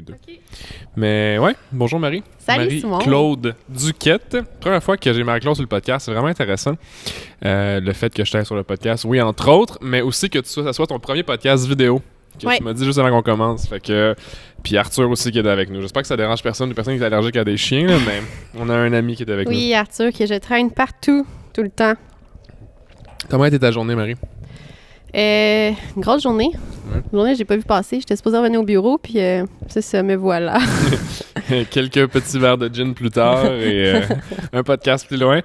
deux. OK. Mais ouais, bonjour Marie. Salut Simon. Marie-Claude Duquette. Première fois que j'ai Marie-Claude sur le podcast, c'est vraiment intéressant. Le fait que je t'aille sur le podcast, oui, entre autres, mais aussi que ça soit ton premier podcast vidéo. Que Ouais. tu m'as dit juste avant qu'on commence. Fait que. Puis Arthur aussi qui est avec nous. J'espère que ça dérange personne, des personnes qui sont allergiques à des chiens, là, mais on a un ami qui est avec nous. Oui, Arthur, que je traîne partout, tout le temps. Comment a été ta journée, Marie? Une grosse journée. Ouais. Une journée que j'ai pas vu passer. J'étais supposée revenir au bureau, puis c'est ça, me voilà. Quelques petits verres de gin plus tard et un podcast plus loin.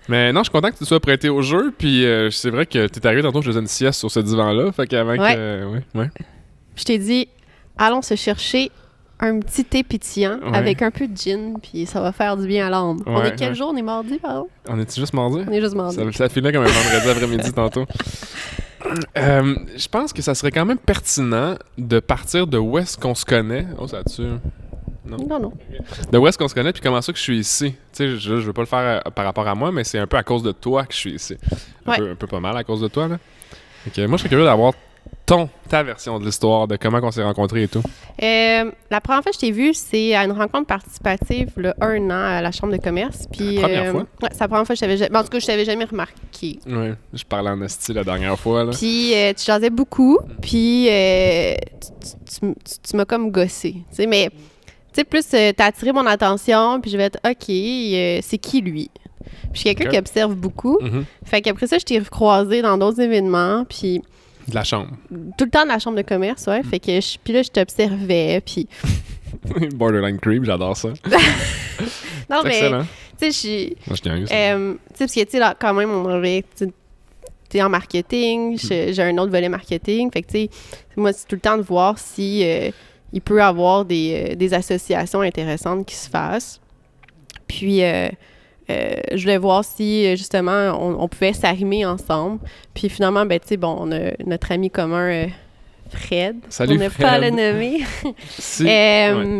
Mais non, je suis content que tu sois prêté au jeu. Puis c'est vrai que tu es arrivé tantôt, je faisais une sieste sur ce divan-là. Fait qu'avant Ouais. que. Ouais. Je t'ai dit, allons se chercher un petit thé pétillant Ouais. avec un peu de gin, puis ça va faire du bien à l'âme. On Ouais, est quel ouais. jour? On est mardi, pardon? On est-tu juste mardi? On est juste mardi. Ça filait comme un vendredi après-midi tantôt. Je pense que ça serait quand même pertinent de partir de où est-ce qu'on se connaît. Oh, ça a-tu... Non. De où est-ce qu'on se connaît, puis comment ça que je suis ici. Tu sais, je veux pas le faire par rapport à moi, mais c'est un peu à cause de toi que je suis ici. Ouais. Un peu pas mal à cause de toi, là. Fait que moi, je serais curieux d'avoir ta version de l'histoire, de comment on s'est rencontrés et tout. La première fois que je t'ai vu, c'est à une rencontre participative, là, 1 an, à la Chambre de commerce. Puis, La première fois? Ouais, c'est la première fois que je t'avais jamais... En tout cas, je t'avais jamais remarqué. Ouais, je parlais en esti la dernière fois, là. Puis tu jasais beaucoup, puis tu m'as comme gossé. Tu sais, mais tu sais, plus t'as attiré mon attention, puis je vais être OK, c'est qui lui? Puis je suis quelqu'un Ok. qui observe beaucoup. Mhm. Fait qu'après ça, je t'ai recroisé dans d'autres événements, puis De la chambre. tout le temps de la chambre de commerce, ouais. Fait que puis là, je t'observais, puis Borderline creep, j'adore ça. non, C'est mais excellent. tu sais, je suis. Moi, je tiens Tu sais, parce que, tu sais, là, quand même, on avait. T'es en marketing, j'ai un autre volet marketing. Fait que, tu sais, moi, c'est tout le temps de voir si il peut avoir des associations intéressantes qui se fassent. Puis, je voulais voir si, justement, on pouvait s'arrimer ensemble. Puis, finalement, ben, tu sais, bon, on a notre ami commun, Fred. Salut, on n'a Fred. pas à le nommer. Si.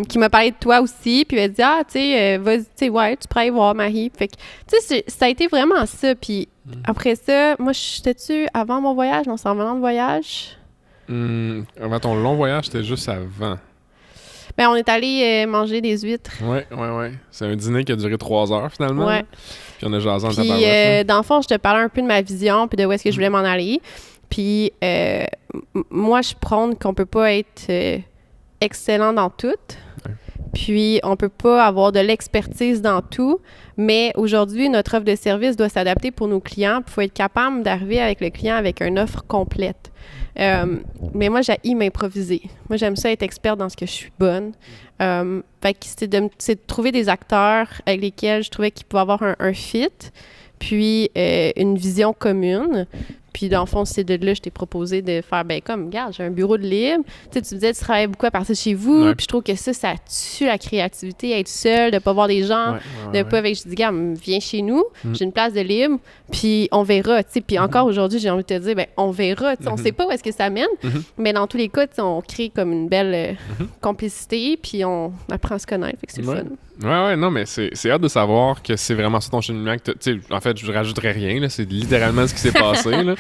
Qui m'a parlé de toi aussi, puis elle a dit, ah, tu sais, vas-y, tu sais, ouais, tu pourrais aller voir Marie. Fait que, tu sais, ça a été vraiment ça. Puis après ça, moi, j'étais-tu avant mon voyage, non, c'est en venant de voyage. Avant ton long voyage, c'était juste avant. Ben, on est allé manger des huîtres. Ouais. C'est un dîner qui a duré 3 heures, finalement. Ouais. Puis on a jasé en Puis, tabarouette. dans le fond, je te parlais un peu de ma vision, puis de où est-ce que je voulais m'en aller. Puis, moi, je prône qu'on peut pas être excellent dans tout. Ouais. Puis, on peut pas avoir de l'expertise dans tout. Mais aujourd'hui, notre offre de service doit s'adapter pour nos clients. Il faut être capable d'arriver avec le client avec une offre complète. Mais moi, j'ai m'improviser. Moi, j'aime ça être experte dans ce que je suis bonne. Fait que c'est de trouver des acteurs avec lesquels je trouvais qu'ils pouvaient avoir un fit, puis une vision commune. Puis, dans le fond, c'est de là que je t'ai proposé de faire, ben comme, regarde, j'ai un bureau de libre. Tu sais, tu me disais, tu travailles beaucoup à partir de chez vous. Ouais. Puis, je trouve que ça tue la créativité, être seul, de pas voir des gens, de pas avec. Je dis, regarde, viens chez nous, j'ai une place de libre, puis on verra, tu sais. Puis encore aujourd'hui, j'ai envie de te dire, ben on verra, tu sais. On sait pas où est-ce que ça mène, mais dans tous les cas, tu sais, on crée comme une belle complicité, puis on apprend à se connaître, fait que c'est le fun. Ouais, non, mais c'est hâte de savoir que c'est vraiment ça ton cheminement. Tu sais, en fait, je rajouterais rien, là, c'est littéralement ce qui s'est passé, là.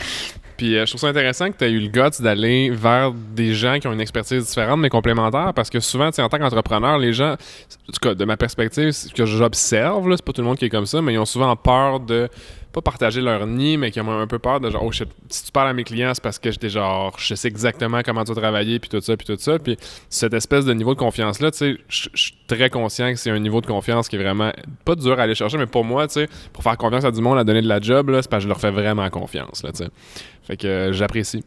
Puis je trouve ça intéressant que tu aies eu le guts d'aller vers des gens qui ont une expertise différente mais complémentaire, parce que souvent, tu sais, en tant qu'entrepreneur, les gens, en tout cas, de ma perspective, ce que j'observe, là, c'est pas tout le monde qui est comme ça, mais ils ont souvent peur de pas partager leur nid, mais qui ont un peu peur de genre, oh shit, si tu parles à mes clients, c'est parce que j'étais genre, je sais exactement comment tu vas travailler, puis tout ça. Puis cette espèce de niveau de confiance-là, tu sais, je suis très conscient que c'est un niveau de confiance qui est vraiment pas dur à aller chercher, mais pour moi, tu sais, pour faire confiance à du monde, à donner de la job, là, c'est parce que je leur fais vraiment confiance, là, tu sais. Fait que j'apprécie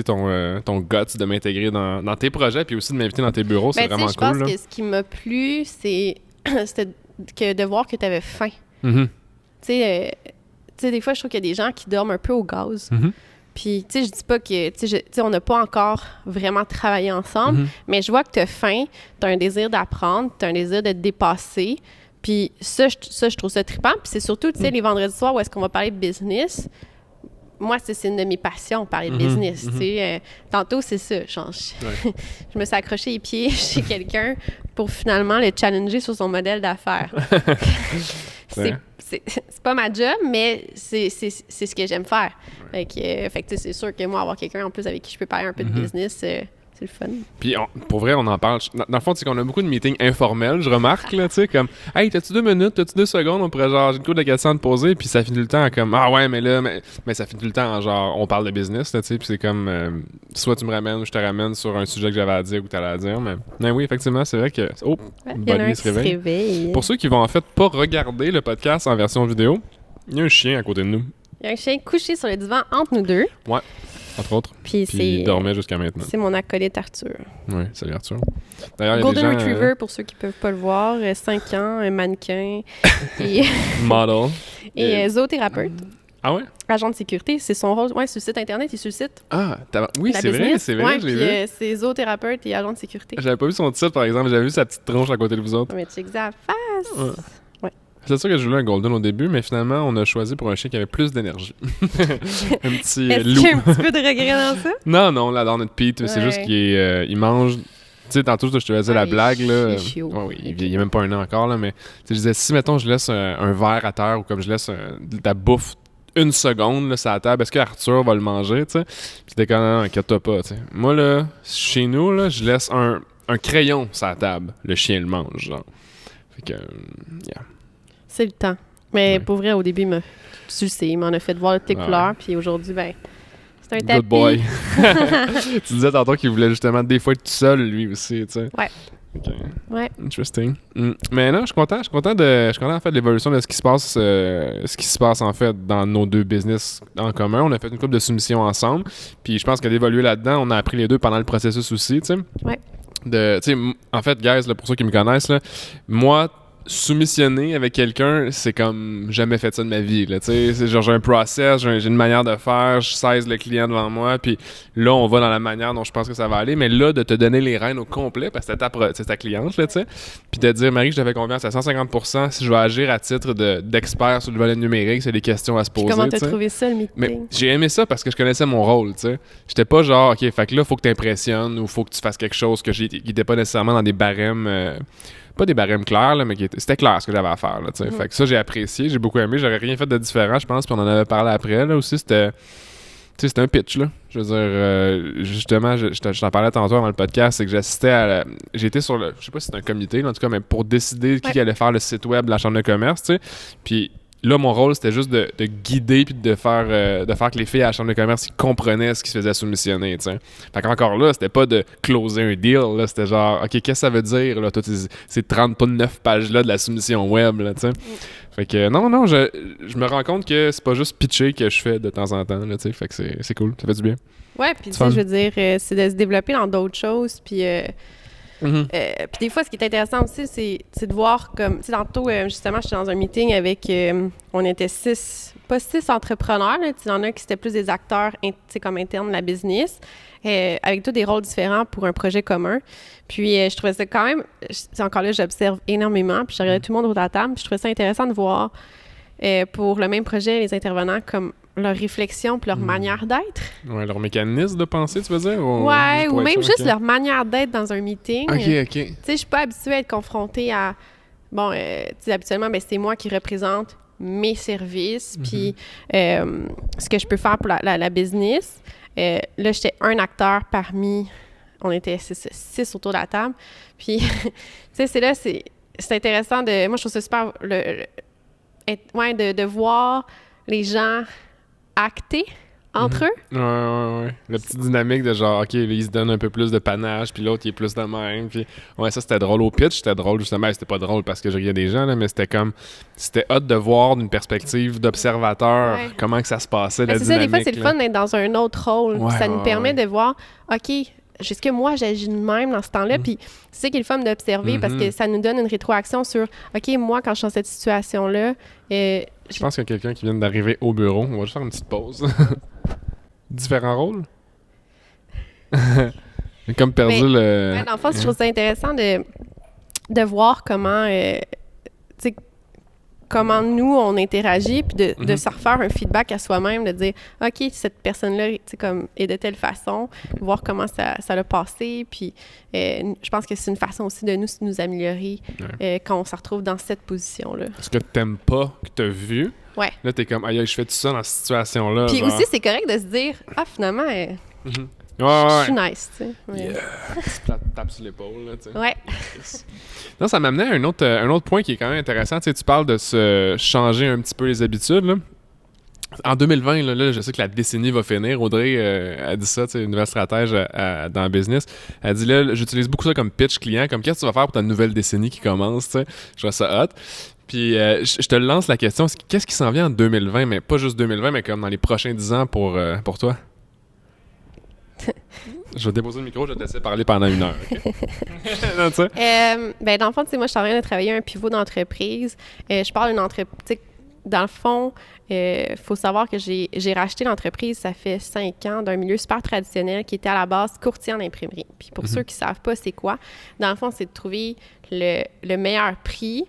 ton guts de m'intégrer dans tes projets, puis aussi de m'inviter dans tes bureaux, c'est Ben, tu sais, vraiment je pense cool, là. que ce qui m'a plu, c'était que de voir que tu avais faim. Mhm. Tu sais, des fois, je trouve qu'il y a des gens qui dorment un peu au gaz. Mhm. Puis, tu sais, je dis pas que, tu sais, on n'a pas encore vraiment travaillé ensemble, mais je vois que tu as faim, tu as un désir d'apprendre, tu as un désir de te dépasser. Puis ça, je trouve ça trippant. Puis c'est surtout, tu sais, les vendredis soirs où est-ce qu'on va parler de business. Moi, c'est une de mes passions, parler de business. Tu sais. Tantôt, c'est ça. Genre, je me suis accroché les pieds chez quelqu'un pour finalement le challenger sur son modèle d'affaires. C'est pas ma job, mais c'est ce que j'aime faire. Fait que tu sais, c'est sûr que moi, avoir quelqu'un en plus avec qui je peux parler un peu de business, C'est le fun. Puis pour vrai, on en parle. Dans le fond, c'est qu'on a beaucoup de meetings informels, je remarque, là, tu sais, comme « Hey, t'as-tu 2 minutes? T'as-tu 2 secondes? On pourrait genre, j'ai une couple de questions à te poser. » Puis ça finit tout le temps comme « Ah ouais, mais là, mais ça finit tout le temps en genre, on parle de business, là, tu sais. » Puis c'est comme, soit tu me ramènes ou je te ramène sur un sujet que j'avais à dire ou t'allais à dire. Mais oui, effectivement, c'est vrai que... Oh, il y en a un qui se réveille. Pour ceux qui vont en fait pas regarder le podcast en version vidéo, il y a un chien à côté de nous. Il y a un chien couché sur le divan entre nous deux. Ouais. Entre autres. Puis il dormait jusqu'à maintenant. C'est mon acolyte Arthur. Oui, salut Arthur. D'ailleurs, Golden il y a des gens, Retriever, pour ceux qui peuvent pas le voir, 5 ans, un mannequin. et model. Et zoothérapeute. Ah ouais? Agent de sécurité, c'est son rôle. Ouais, sur le site internet, il est sur le site. Ah, oui, c'est vrai, ouais, je l'ai vu. C'est zoothérapeute et agent de sécurité. J'avais pas vu son titre, par exemple, j'avais vu sa petite tronche à côté de vous autres. Mais tu exagères face. Ouais. C'est sûr que je voulais un golden au début, mais finalement, on a choisi pour un chien qui avait plus d'énergie. Un petit Est-ce loup. qu'il y a un petit peu de regret dans ça? Non, on l'adore notre Pete, mais c'est juste qu'il mange... Tu sais, tantôt, je te faisais la blague, là. Il y a même pas un an encore, là, mais je disais, si, mettons, je laisse un verre à terre ou comme je laisse de la bouffe 1 seconde, là, sur la table, est-ce que Arthur va le manger, tu sais? Puis c'était quand même, inquiète-toi pas, tu sais. Moi, là, chez nous, là, je laisse un crayon sur la table. Le chien le mange, genre. Fait que, yeah. C'est le temps. Mais pour vrai, au début, tu le sais, il m'en a fait voir tes couleurs, puis aujourd'hui, ben, c'est un tapis. Good boy. Tu disais tantôt qu'il voulait justement des fois être tout seul, lui aussi, tu sais. Ouais. Okay. Ouais. Interesting. Mais non, je suis content en fait de l'évolution de ce qui se passe en fait dans nos 2 business en commun. On a fait une couple de soumissions ensemble, puis je pense que d'évoluer là-dedans, on a appris les 2 pendant le processus aussi, tu sais. Ouais. En fait, guys, là, pour ceux qui me connaissent, là, moi, soumissionner avec quelqu'un, c'est comme jamais fait ça de ma vie, là, tu sais, c'est genre j'ai un process, j'ai une manière de faire, je saisis le client devant moi, puis là on va dans la manière dont je pense que ça va aller, mais là de te donner les rênes au complet parce que c'est ta cliente, là, tu sais, puis de dire Marie, je te fais confiance à 150% si je vais agir à titre d'expert sur le volet numérique, c'est des questions à se poser. Comment t'as trouvé ça le meeting? Mais j'ai aimé ça parce que je connaissais mon rôle, tu sais. J'étais pas genre OK, fait que là faut que t'impressionnes ou faut que tu fasses quelque chose qui était pas nécessairement dans des barèmes pas des barèmes clairs, là, mais c'était clair ce que j'avais à faire. Là, Fait que ça, j'ai apprécié, j'ai beaucoup aimé. J'aurais rien fait de différent, je pense, puis on en avait parlé après. Là, aussi, c'était un pitch. Là. Je veux dire, justement, je t'en parlais tantôt avant le podcast, c'est que j'assistais à... J'étais sur le... Je sais pas si c'est un comité, là, en tout cas, mais pour décider qui allait faire le site web de la Chambre de commerce, tu sais. Puis là, mon rôle, c'était juste de guider puis de faire que les filles à la Chambre de commerce ils comprenaient ce qui se faisait soumissionner, tu sais. Fait qu'encore là, c'était pas de closer un deal, là, c'était genre, OK, qu'est-ce que ça veut dire, là, ces 39 pages-là de la soumission web, là, tu sais. Fait que non, je me rends compte que c'est pas juste pitcher que je fais de temps en temps, là, tu sais. Fait que c'est cool, ça fait du bien. Ouais, puis tu sais, je veux dire, c'est de se développer dans d'autres choses, puis... Puis des fois, ce qui est intéressant aussi, c'est de voir comme... Tu sais, tantôt, justement, j'étais dans un meeting avec... on était 6 entrepreneurs, là. Il y en a qui étaient plus des acteurs, tu sais, comme internes de la business, avec tous des rôles différents pour un projet commun. Puis je trouvais ça quand même... Encore là, j'observe énormément, puis je regardais tout le monde autour de la table, puis je trouvais ça intéressant de voir, pour le même projet, les intervenants, comme leur réflexion puis leur manière d'être. Ouais, leur mécanisme de pensée, tu veux dire? Ou même juste leur manière d'être dans un meeting. OK. Tu sais, je suis pas habituée à être confrontée à... Bon, tu sais, habituellement, c'est moi qui représente mes services puis ce que je peux faire pour la business. Là, j'étais un acteur parmi... On était 6 autour de la table. Puis, tu sais, c'est intéressant de... Moi, je trouve ça super... de voir les gens acter entre eux. Ouais. La petite dynamique de genre, OK, ils se donnent un peu plus de panache, puis l'autre, il est plus de même. Puis, ouais, ça, c'était drôle au pitch. C'était drôle, justement. C'était pas drôle parce que je riais des gens, là, mais c'était comme... C'était hot de voir d'une perspective d'observateur comment que ça se passait, la c'est dynamique. Ça, des fois, c'est le fun d'être dans un autre rôle. Ça nous permet de voir, OK, est-ce que moi, j'agis de même dans ce temps-là? Puis c'est ça qui est le fun d'observer parce que ça nous donne une rétroaction sur, OK, moi, quand je suis dans cette situation-là... je pense qu'il y a quelqu'un qui vient d'arriver au bureau. On va juste faire une petite pause. Différents rôles? J'ai comme perdu le... Dans le fond, je trouve ça intéressant de voir comment... tu sais, comment nous, on interagit, puis de se refaire un feedback à soi-même, de dire, OK, cette personne-là, tu sais, comme, est de telle façon, voir comment ça l'a passé, puis je pense que c'est une façon aussi de nous améliorer quand on se retrouve dans cette position-là. Ce que t'aimes pas, que t'as vu, ouais. Là, t'es comme, aïe, je fais tout ça dans cette situation-là. Puis genre... aussi, c'est correct de se dire, finalement... Je suis nice, tu sais. Ouais. Tape sur l'épaule, là, tu sais. Ouais. Non, ça m'amenait à un autre point qui est quand même intéressant. Tu sais, tu parles de se changer un petit peu les habitudes, là. En 2020, là, je sais que la décennie va finir. Audrey a dit ça, tu sais, une nouvelle stratège dans le business. Elle dit là, j'utilise beaucoup ça comme pitch client, comme qu'est-ce que tu vas faire pour ta nouvelle décennie qui commence, tu sais. Je trouve ça hot. Puis je te lance la question, qu'est-ce qui s'en vient en 2020, mais pas juste 2020, mais comme dans les prochains 10 ans pour toi? Je vais déposer le micro, je vais te laisser parler pendant 1 heure. Okay? Non, ben, dans le fond, tu sais, moi, je suis en train de travailler un pivot d'entreprise. Je parle d'une entreprise. Dans le fond, faut savoir que j'ai racheté l'entreprise, ça fait 5 ans, d'un milieu super traditionnel qui était à la base courtier en imprimerie. Puis pour ceux qui ne savent pas c'est quoi, dans le fond, c'est de trouver le meilleur prix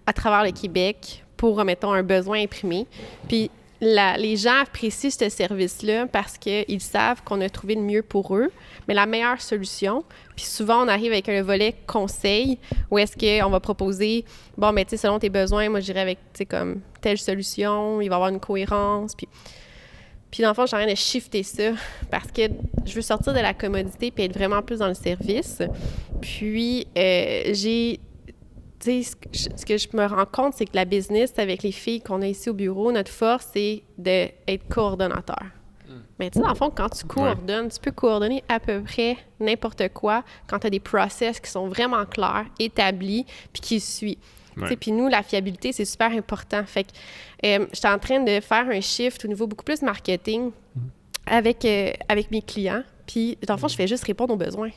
à travers le Québec pour, mettons, un besoin imprimé. Puis les gens apprécient ce service-là parce qu'ils savent qu'on a trouvé le mieux pour eux, mais la meilleure solution. Puis souvent, on arrive avec un volet conseil où est-ce qu'on va proposer, bon, mais tu sais, selon tes besoins, moi, je dirais avec, tu sais, comme telle solution, il va y avoir une cohérence. Puis dans le fond, j'ai rien de shifter ça parce que je veux sortir de la commodité puis être vraiment plus dans le service. Puis tu sais, ce que je me rends compte, c'est que la business, avec les filles qu'on a ici au bureau, notre force, c'est d'être coordonnateur. Mais tu sais, dans le fond, quand tu coordonnes, tu peux coordonner à peu près n'importe quoi quand tu as des process qui sont vraiment clairs, établis, puis qui suivent. Puis nous, la fiabilité, c'est super important. Fait que j'étais en train de faire un shift au niveau beaucoup plus marketing avec mes clients. Puis, dans le fond, je fais juste répondre aux besoins.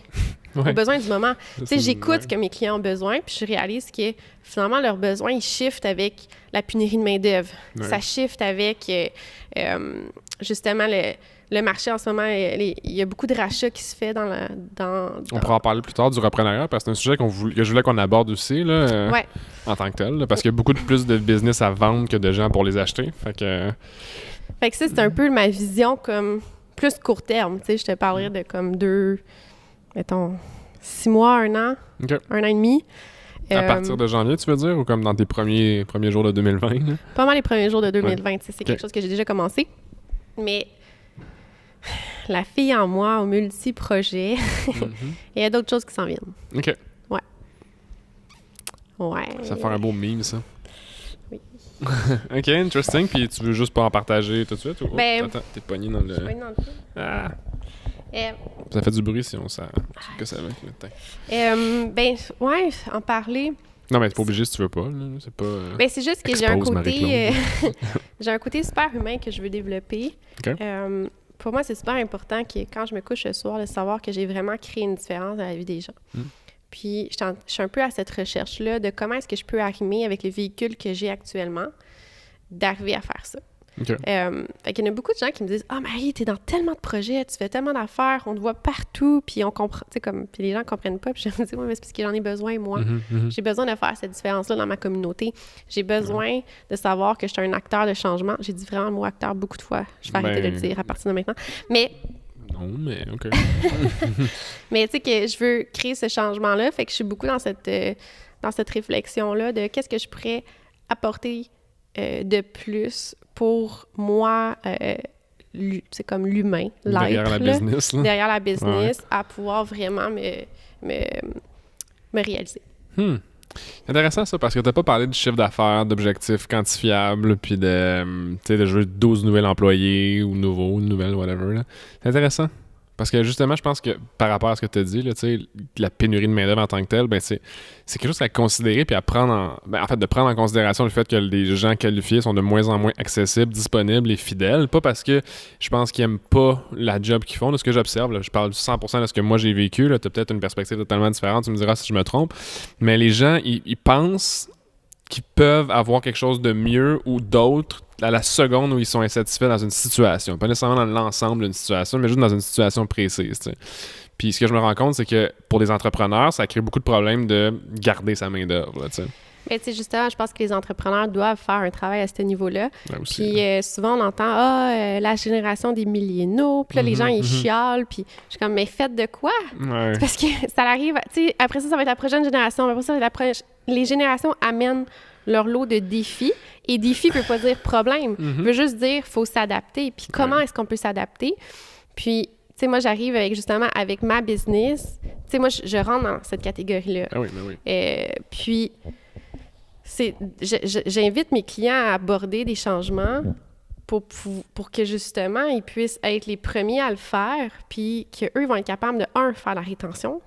Aux besoins du moment. Tu sais, j'écoute ce que mes clients ont besoin, puis je réalise que finalement, leurs besoins, ils shiftent avec la pénurie de main-d'œuvre. Ça shift avec, justement, le marché en ce moment. Il y a beaucoup de rachats qui se fait dans On pourra en parler plus tard du reprenariat, parce que c'est un sujet que je voulais qu'on aborde aussi, là, en tant que tel, là, parce qu'il y a beaucoup plus de business à vendre que de gens pour les acheter. Fait que ça, c'est un peu ma vision comme plus court terme. Tu sais, je te parlerais de comme 6 mois, 1 an, 1 an et demi. À partir de janvier, tu veux dire, ou comme dans tes premiers jours de 2020? Là? Pas mal les premiers jours de 2020. C'est quelque chose que j'ai déjà commencé. Mais la fille en moi, au multi-projet, il y a d'autres choses qui s'en viennent. OK. Ouais. Ça va faire un beau meme, ça. Oui. OK, interesting. Puis tu veux juste pas en partager tout de suite? Ou... attends, t'es pogné dans le... Je suis pognée dans le truc. Ah! Ça fait du bruit si on s'en... que ça va en parler. Non, mais t'es pas obligé si tu veux pas. Là. C'est pas... c'est juste que j'ai un côté... j'ai un côté super humain que je veux développer. Okay. Pour moi, c'est super important que quand je me couche le soir, de savoir que j'ai vraiment créé une différence dans la vie des gens. Puis, je suis un peu à cette recherche-là de comment est-ce que je peux arrimer avec les véhicules que j'ai actuellement, d'arriver à faire ça. Okay. Fait qu'il y en a beaucoup de gens qui me disent « Ah, Marie, t'es dans tellement de projets, tu fais tellement d'affaires, on te voit partout, puis on comprend... » Tu sais, comme... Puis les gens comprennent pas, puis je me dis « Ouais, mais c'est parce que j'en ai besoin, moi. J'ai besoin de faire cette différence-là dans ma communauté. J'ai besoin de savoir que je suis un acteur de changement. » J'ai dit vraiment le mot « acteur » beaucoup de fois. Je vais arrêter de le dire à partir de maintenant. Mais... Non, mais OK. Mais tu sais que je veux créer ce changement-là, fait que je suis beaucoup dans cette réflexion-là de qu'est-ce que je pourrais apporter de plus pour moi, c'est comme l'humain, l'être. Derrière la business. Là. Derrière la business, à pouvoir vraiment me réaliser. Intéressant ça, parce que t'as pas parlé de chiffre d'affaires, d'objectifs quantifiables, puis de jouer 12 nouvelles employés ou nouvelles, whatever. Là. C'est intéressant. Parce que justement, je pense que par rapport à ce que tu as dit, là, la pénurie de main-d'œuvre en tant que telle, c'est quelque chose à considérer puis à prendre de prendre en considération le fait que les gens qualifiés sont de moins en moins accessibles, disponibles et fidèles. Pas parce que je pense qu'ils n'aiment pas la job qu'ils font, de ce que j'observe. Là, je parle 100% de ce que moi j'ai vécu. Tu as peut-être une perspective totalement différente, tu me diras si je me trompe. Mais les gens, ils pensent qu'ils peuvent avoir quelque chose de mieux ou d'autre à la seconde où ils sont insatisfaits dans une situation. Pas nécessairement dans l'ensemble d'une situation, mais juste dans une situation précise. T'sais. Puis ce que je me rends compte, c'est que pour des entrepreneurs, ça crée beaucoup de problèmes de garder sa main-d'œuvre. Mais tu sais, justement, je pense que les entrepreneurs doivent faire un travail à ce niveau-là. Puis souvent, on entend la génération des milléniaux. Puis là, les gens, ils chialent. Puis je suis comme, mais faites de quoi? C'est parce que ça arrive... Tu sais, après ça va être la prochaine génération. Après ça, les générations amènent leur lot de défis. Et défi ne veut pas dire problème. Veut juste dire faut s'adapter. Puis comment est-ce qu'on peut s'adapter? Puis, sais, moi, j'arrive justement avec ma business. Tu sais, moi, je rentre dans cette catégorie-là. Ah oui, ben oui. Puis, j'invite mes clients à aborder des changements pour que, justement, ils puissent être les premiers à le faire, puis qu'eux vont être capables de, faire la rétention,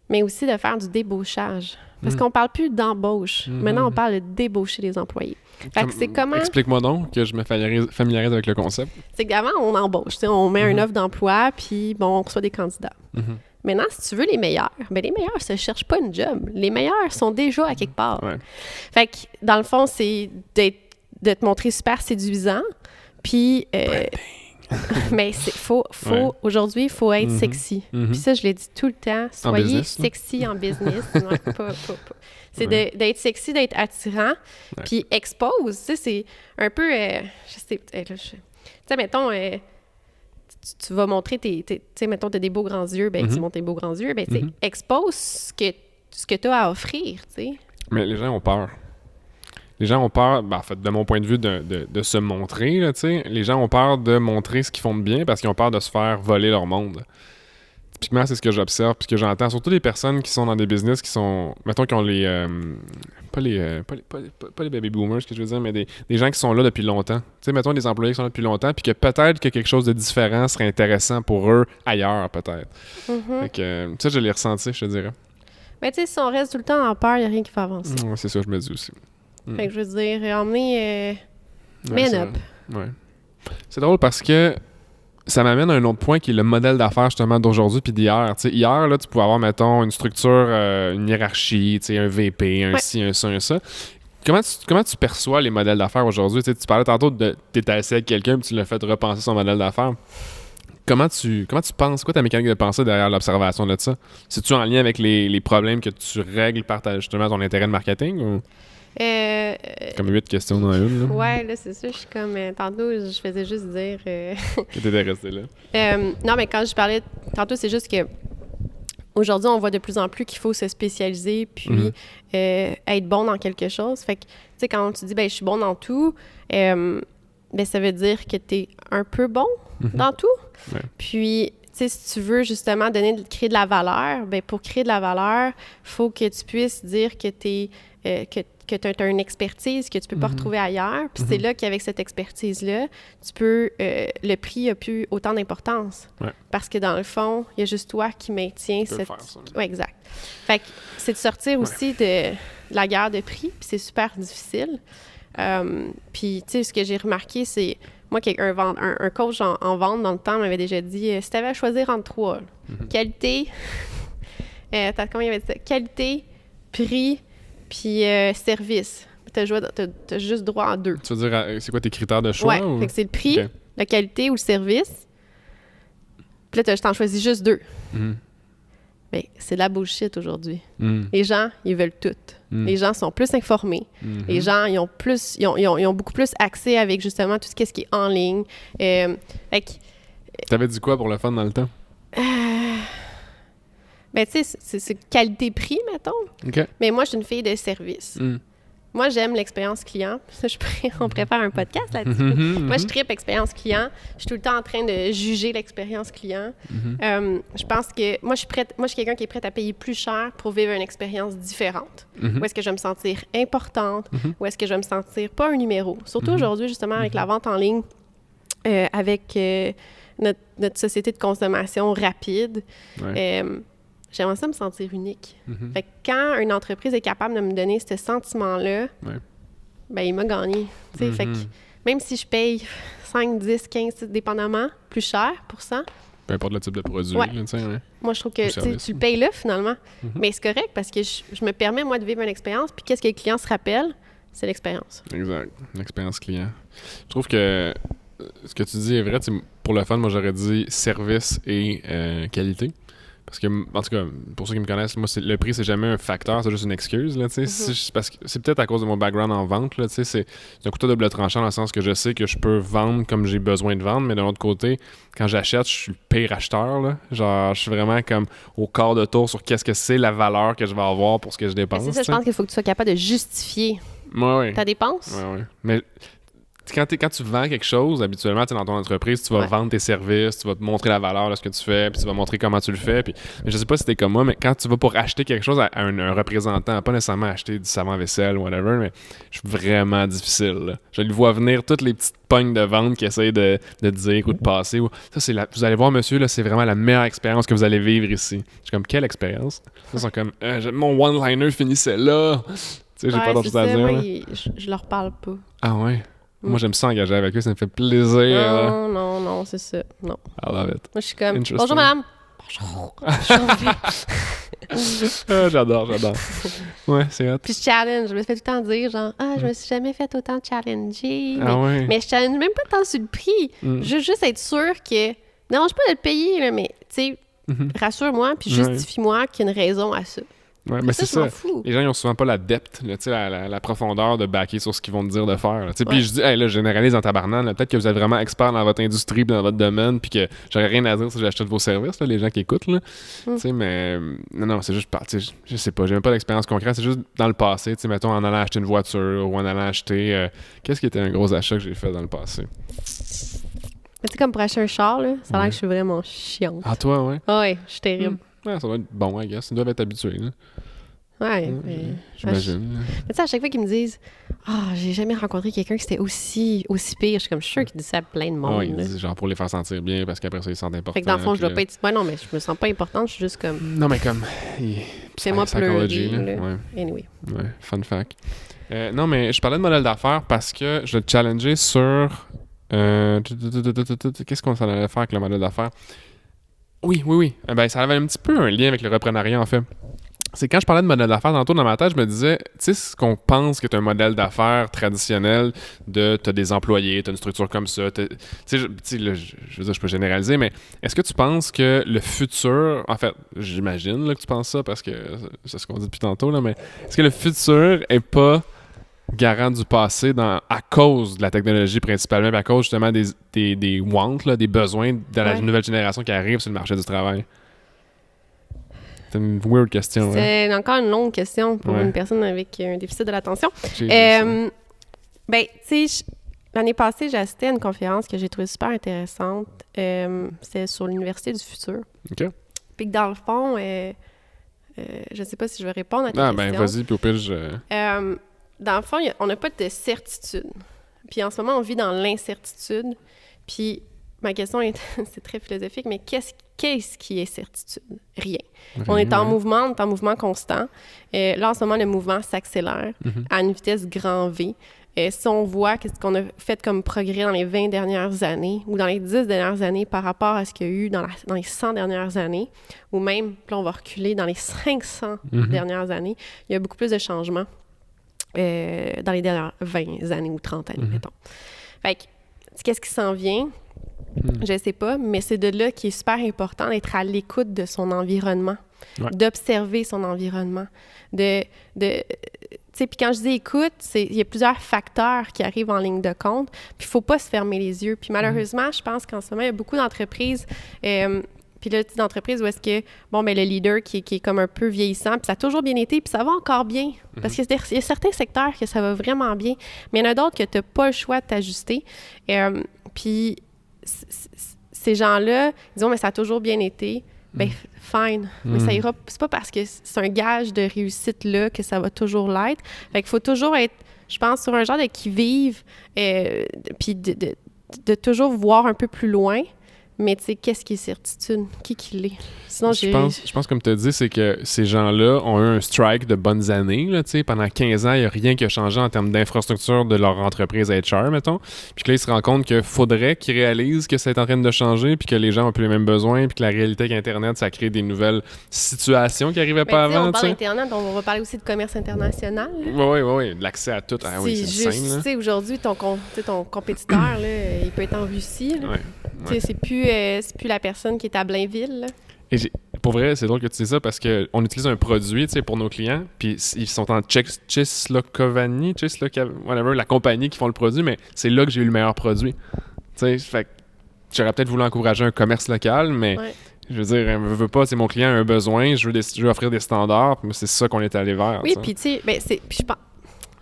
mais aussi de faire du débauchage. Parce qu'on parle plus d'embauche. Maintenant, on parle de débaucher les employés. Fait que c'est comment... Explique-moi donc, que je me familiarise avec le concept. C'est qu'avant, on embauche. On met une offre d'emploi, puis bon, on reçoit des candidats. Maintenant, si tu veux les meilleurs, ben les meilleurs ne se cherchent pas une job. Les meilleurs sont déjà à quelque part. Ouais. Fait que, dans le fond, c'est de te montrer super séduisant, puis... mais aujourd'hui, il faut être sexy. Puis ça, je l'ai dit tout le temps. Soyez business, sexy en business. Ouais, pas. C'est d'être sexy, d'être attirant. Puis expose. Tu sais, c'est un peu... tu sais, mettons... tu vas montrer tu sais, mettons, tu as des beaux grands yeux. Ben, tu montres tes beaux grands yeux. Ben, tu sais, expose ce que tu as à offrir, tu sais. Mais les gens ont peur. Les gens ont peur, en fait, de mon point de vue, de se montrer, là, tu sais. Les gens ont peur de montrer ce qu'ils font de bien parce qu'ils ont peur de se faire voler leur monde. Typiquement, c'est ce que j'observe puis que j'entends. Surtout les personnes qui sont dans des business qui sont, mettons, qui ont pas les baby boomers, ce que je veux dire, mais des gens qui sont là depuis longtemps. Tu sais, mettons, des employés qui sont là depuis longtemps puis que peut-être que quelque chose de différent serait intéressant pour eux ailleurs, peut-être. Fait que, ça, je l'ai ressenti, je te dirais. Mais tu sais, si on reste tout le temps en peur, il n'y a rien qui fait avancer. C'est ça, je me dis aussi. Fait que je veux dire, emmener man up. Ouais. C'est drôle parce que ça m'amène à un autre point qui est le modèle d'affaires justement d'aujourd'hui puis d'hier. T'sais, hier, là, tu pouvais avoir, mettons, une structure, une hiérarchie, un VP, un ci, un ça, un ça. Comment tu perçois les modèles d'affaires aujourd'hui? Tu parlais tantôt de t'étais assis avec quelqu'un puis tu l'as fait repenser son modèle d'affaires. Comment tu penses? Quoi ta mécanique de pensée derrière l'observation de ça? C'est-tu en lien avec les problèmes que tu règles par justement ton intérêt de marketing ou... Comme 8 questions dans une, là. Ouais, là, c'est ça. Je suis comme... tantôt, je faisais juste dire... Que t'étais resté là. Non, mais quand je parlais... Tantôt, c'est juste que... Aujourd'hui, on voit de plus en plus qu'il faut se spécialiser puis être bon dans quelque chose. Fait que, tu sais, quand tu dis, ben je suis bon dans tout, ben ça veut dire que t'es un peu bon dans tout. Ouais. Puis... Tu sais, si tu veux justement créer de la valeur, ben pour créer de la valeur, il faut que tu puisses dire que tu as une expertise que tu peux pas retrouver ailleurs. Puis c'est là qu'avec cette expertise-là, le prix n'a plus autant d'importance. Ouais. Parce que dans le fond, il y a juste toi qui maintiens cette... Oui, exact. Fait que c'est de sortir aussi de la guerre de prix, puis c'est super difficile. Puis, tu sais, ce que j'ai remarqué, c'est... Moi, un coach en vente dans le temps m'avait déjà dit si tu avais à choisir entre trois, qualité, combien il avait dit ça? Qualité, prix, puis service. Tu as juste droit en deux. Tu veux dire, c'est quoi tes critères de choix? Oui, fait que c'est le prix, la qualité ou le service. Puis là, je t'en choisis juste deux. Ben, c'est de la bullshit aujourd'hui. Les gens, ils veulent tout. Les gens sont plus informés. Les gens, ils ont beaucoup plus accès avec justement tout ce qui est en ligne. T'avais dit quoi pour le fun dans le temps? Ben, tu sais, c'est qualité-prix, mettons. Okay. Mais moi, je suis une fille de service. Moi, j'aime l'expérience client. On prépare un podcast là-dessus. Moi, je tripe expérience client. Je suis tout le temps en train de juger l'expérience client. Je pense que moi, je suis quelqu'un qui est prêt à payer plus cher pour vivre une expérience différente. Où est-ce que je vais me sentir importante? Où est-ce que je vais me sentir pas un numéro? Surtout aujourd'hui, justement, avec la vente en ligne, avec notre société de consommation rapide. Ouais. J'aimerais ça me sentir unique. Fait que quand une entreprise est capable de me donner ce sentiment-là, ben il m'a gagné. Fait que même si je paye 5, 10, 15, dépendamment, plus cher pour ça. Peu importe le type de produit. Ouais. Là, moi, je trouve que tu le payes là, finalement. Mais c'est correct parce que je me permets, moi, de vivre une expérience. Puis qu'est-ce que le client se rappelle? C'est l'expérience. Exact. L'expérience client. Je trouve que ce que tu dis est vrai. Pour le fun, moi, j'aurais dit service et qualité. Parce que, en tout cas, pour ceux qui me connaissent, moi, le prix, c'est jamais un facteur, c'est juste une excuse, là, tu sais. Parce que c'est peut-être à cause de mon background en vente, là, tu sais, c'est un couteau double tranchant dans le sens que je sais que je peux vendre comme j'ai besoin de vendre, mais de l'autre côté, quand j'achète, je suis le pire acheteur, là. Genre, je suis vraiment comme au quart de tour sur qu'est-ce que c'est la valeur que je vais avoir pour ce que je dépense. C'est ça, je pense qu'il faut que tu sois capable de justifier ta dépense. Ouais. Mais quand tu vends quelque chose, habituellement, dans ton entreprise, tu vas vendre tes services, tu vas te montrer la valeur de ce que tu fais, puis tu vas montrer comment tu le fais. Puis, mais je sais pas si t'es comme moi, mais quand tu vas pour acheter quelque chose à un représentant, pas nécessairement acheter du savon à vaisselle ou whatever, mais je suis vraiment difficile. Là. Je le vois venir toutes les petites pognes de vente qui essayent de dire ou de passer. Vous allez voir, monsieur, là, c'est vraiment la meilleure expérience que vous allez vivre ici. Je suis comme, quelle expérience? Ils sont comme, mon one-liner finissait là. Tu sais, j'ai pas d'autre chose à dire. Moi, je leur parle pas. Ah ouais? Moi, j'aime ça engager avec eux, ça me fait plaisir. Non, c'est ça. Non. I love it. Moi, je suis comme, bonjour madame. Bonjour. J'adore. Ouais, c'est hot. Puis je challenge, je me fais tout le temps dire, genre, je me suis jamais fait autant challenger. Mais je challenge même pas tant sur le prix. Je veux juste être sûre que, dérange pas de le payer, là, mais, tu sais, rassure-moi, puis justifie-moi qu'il y a une raison à ça. Ouais, mais c'est ça. Les gens, ils ont souvent pas la depth, la profondeur de backer sur ce qu'ils vont te dire de faire. Puis je dis, là, je généralise en tabarnane. Peut-être que vous êtes vraiment expert dans votre industrie, dans votre domaine, puis que j'aurais rien à dire si j'achète vos services, là, les gens qui écoutent. Là. Mais non, c'est juste, je sais pas, j'ai même pas d'expérience concrète. C'est juste dans le passé, mettons, en allant acheter une voiture ou en allant acheter. Qu'est-ce qui était un gros achat que j'ai fait dans le passé? Mais tu sais, comme pour acheter un char, là, ça a l'air que je suis vraiment chiante. Ah, toi, ouais? Ouais, je suis terrible. Ouais, ça doit être bon, I guess. Ils doivent être habitués. Là. Ouais. J'imagine. Mais tu sais, à chaque fois qu'ils me disent j'ai jamais rencontré quelqu'un qui était aussi pire, je suis comme sûr qu'ils disent ça à plein de monde. Ouais, ils disent genre pour les faire sentir bien parce qu'après ça, ils se sentent importants. Fait que dans le fond, je dois pas être. Ouais, non, mais je me sens pas importante, je suis juste comme. Non, mais comme. Fais-moi pleurer. Là. Ouais. Anyway. Ouais, fun fact. Non, mais je parlais de modèle d'affaires parce que je vais te challenger sur. Qu'est-ce qu'on s'en allait faire avec le modèle d'affaires? Oui. Ben, ça avait un petit peu un lien avec le reprenariat, en fait. C'est quand je parlais de modèle d'affaires, tantôt dans ma tête, je me disais, tu sais, ce qu'on pense que est un modèle d'affaires traditionnel de t'as des employés, t'as une structure comme ça, tu sais, je veux dire, je peux généraliser, mais est-ce que tu penses que le futur, en fait, j'imagine là, que tu penses ça parce que c'est ce qu'on dit depuis tantôt, là, mais est-ce que le futur est pas garant du passé à cause de la technologie principalement, à cause justement des wants, là, des besoins de la nouvelle génération qui arrive sur le marché du travail? C'est une weird question. C'est encore une longue question pour une personne avec un déficit de l'attention. Tu sais, l'année passée, j'ai assisté à une conférence que j'ai trouvée super intéressante. C'était sur l'Université du futur. OK. Puis que dans le fond, je ne sais pas si je vais répondre à ta question. Ben vas-y, puis au pire, dans le fond, on n'a pas de certitude. Puis en ce moment, on vit dans l'incertitude. Puis ma question c'est très philosophique, mais qu'est-ce qui est certitude? Rien. On est en mouvement constant. Là, en ce moment, le mouvement s'accélère à une vitesse grand V. Si on voit qu'est-ce qu'on a fait comme progrès dans les 20 dernières années ou dans les 10 dernières années par rapport à ce qu'il y a eu dans les 100 dernières années, ou même, là, on va reculer dans les 500 dernières années, il y a beaucoup plus de changements dans les dernières 20 années ou 30 années, mettons. Fait que, qu'est-ce qui s'en vient? Je sais pas, mais c'est de là qu'il est super important d'être à l'écoute de son environnement, d'observer son environnement, tu sais, puis quand je dis écoute, il y a plusieurs facteurs qui arrivent en ligne de compte, puis il faut pas se fermer les yeux. Puis malheureusement, je pense qu'en ce moment, il y a beaucoup d'entreprises, puis là, d'entreprises où est-ce que, le leader qui est comme un peu vieillissant, puis ça a toujours bien été, puis ça va encore bien, parce qu'il y a certains secteurs que ça va vraiment bien, mais il y en a d'autres que tu n'as pas le choix de t'ajuster. Puis ces gens-là, ils disent « mais ça a toujours bien été ». Ben fine, mais ça ira. C'est pas parce que c'est un gage de réussite là que ça va toujours l'être. Fait qu'il faut toujours être, je pense, sur un genre de qui-vive, puis de toujours voir un peu plus loin. Mais tu sais, qu'est-ce qui est certitude? Qui l'est? Sinon, je pense, comme tu as dit, c'est que ces gens-là ont eu un strike de bonnes années. Là, pendant 15 ans, il n'y a rien qui a changé en termes d'infrastructure de leur entreprise HR, mettons. Puis que là, ils se rendent compte qu'il faudrait qu'ils réalisent que c'est en train de changer, puis que les gens n'ont plus les mêmes besoins, puis que la réalité avec Internet, ça crée des nouvelles situations qui n'arrivaient pas avant. On parle d'Internet, on va parler aussi de commerce international. Oui, l'accès à tout. Ah, oui, c'est juste, tu sais, aujourd'hui, ton compétiteur, là, il peut être en Russie. Là. Ouais. C'est plus la personne qui est à Blainville. Là. Et pour vrai, c'est drôle que tu dises ça parce qu'on utilise un produit pour nos clients, puis ils sont en Tchécoslovaquie, whatever, la compagnie qui font le produit, mais c'est là que j'ai eu le meilleur produit. Fait que j'aurais peut-être voulu encourager un commerce local, mais je veux dire, je veux pas, c'est mon client a un besoin, je veux offrir des standards, mais c'est ça qu'on est allé vers. Oui, puis tu sais,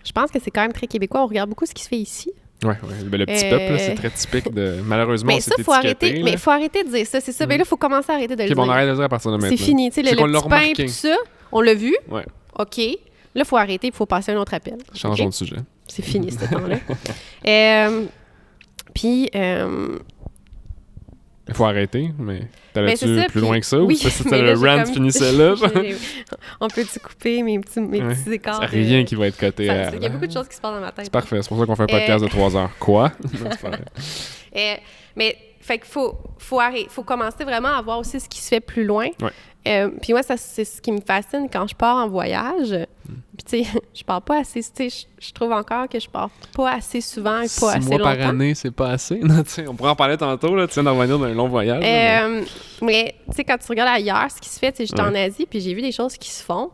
je pense que c'est quand même très québécois. On regarde beaucoup ce qui se fait ici. Ouais. Ben, le petit peuple, là, c'est très typique de... Malheureusement, Mais on s'est ça, faut étiqueté, arrêter. là. Mais faut arrêter de dire ça, c'est ça. Ben là, il faut commencer à arrêter de le OK, bon, on dire. arrête de le dire à partir de maintenant. C'est fini. Tu sais, C'est qu'on le l'a petit pain remarqué. et tout ça, on l'a vu. Ouais. OK. Là, il faut arrêter, il faut passer à un autre appel. Changeons OK? de sujet. C'est fini, ce temps-là. Puis... Il faut arrêter, mais Ben, t'allais-tu c'est ça, plus puis- loin que ça? oui, Ou c'était mais là, le j'ai rant comme- finissait là? Genre? On peut-tu couper mes petits écarts? C'est rien qui va être coté. Il y a beaucoup de choses qui se passent dans ma tête. C'est parfait. C'est pour ça qu'on fait un podcast de 3 heures. Quoi? Non, c'est pas vrai. Mais fait qu'il faut arrêter, faut commencer vraiment à voir aussi ce qui se fait plus loin. Ouais. Puis moi, ça, c'est ce qui me fascine quand je pars en voyage. Puis tu sais, je pars pas assez, tu sais, je trouve encore que je pars pas assez souvent et pas 6 assez mois longtemps. par année, c'est pas assez. Non, tu sais, on pourrait en parler tantôt, là, tu viens d'en revenir d'un long voyage. là, Mais tu sais, quand tu regardes ailleurs, ce qui se fait, tu sais, j'étais Ouais. en Asie, puis j'ai vu des choses qui se font,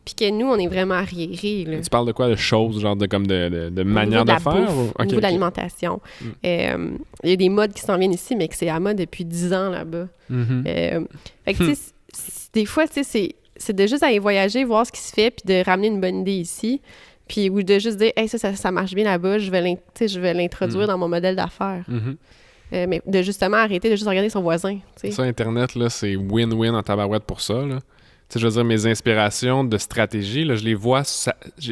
puis que nous, on est vraiment arriérés, là. Tu parles de quoi? De choses, genre de, comme de Au manière niveau de la de faire? bouffe, ou- au Ok, niveau de ok. l'alimentation. Il y a des modes qui s'en viennent ici, mais que c'est à mode depuis 10 ans là-bas. Mhm. Fait que, tu sais, des fois, tu sais, c'est de juste aller voyager, voir ce qui se fait, puis de ramener une bonne idée ici. Puis, ou de juste dire, hey, ça marche bien là-bas, je vais l'introduire dans mon modèle d'affaires. Mhm. Mais de justement arrêter de juste regarder son voisin, tu sais. Ça, Internet, là, c'est win-win en tabarouette pour ça, là. Tu sais, je veux dire, mes inspirations de stratégie, là, je les vois,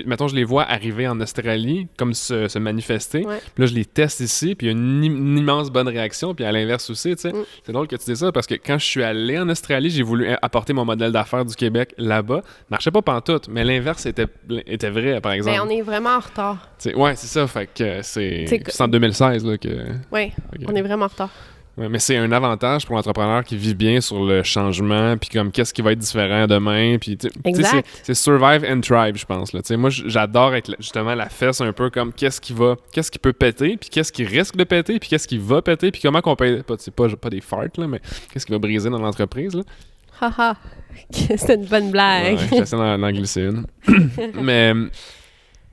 mettons, je les vois arriver en Australie, comme se manifester. Ouais. Puis là, je les teste ici, puis il y a une immense bonne réaction. Puis à l'inverse aussi, tu sais. C'est drôle que tu dis ça, parce que quand je suis allé en Australie, j'ai voulu apporter mon modèle d'affaires du Québec là-bas. Marchait pas pantoute, mais l'inverse était vrai, par exemple. Ben, on est vraiment en retard. Tu sais, ouais, c'est ça. Fait que c'est C'est en 2016 là, que... Oui, Ok. on est vraiment en retard. Ouais, mais c'est un avantage pour l'entrepreneur qui vit bien sur le changement, puis comme qu'est-ce qui va être différent demain, puis tu sais, Exact. c'est survive and thrive, je pense. Là. Tu sais, moi, j'adore être justement la fesse un peu comme qu'est-ce qui peut péter, puis qu'est-ce qui risque de péter, puis qu'est-ce qui va péter, puis comment qu'on peut, c'est pas des farts, là, mais qu'est-ce qui va briser dans l'entreprise. Là. Haha, c'est une bonne blague. Ouais, j'essaie d'en glisser une.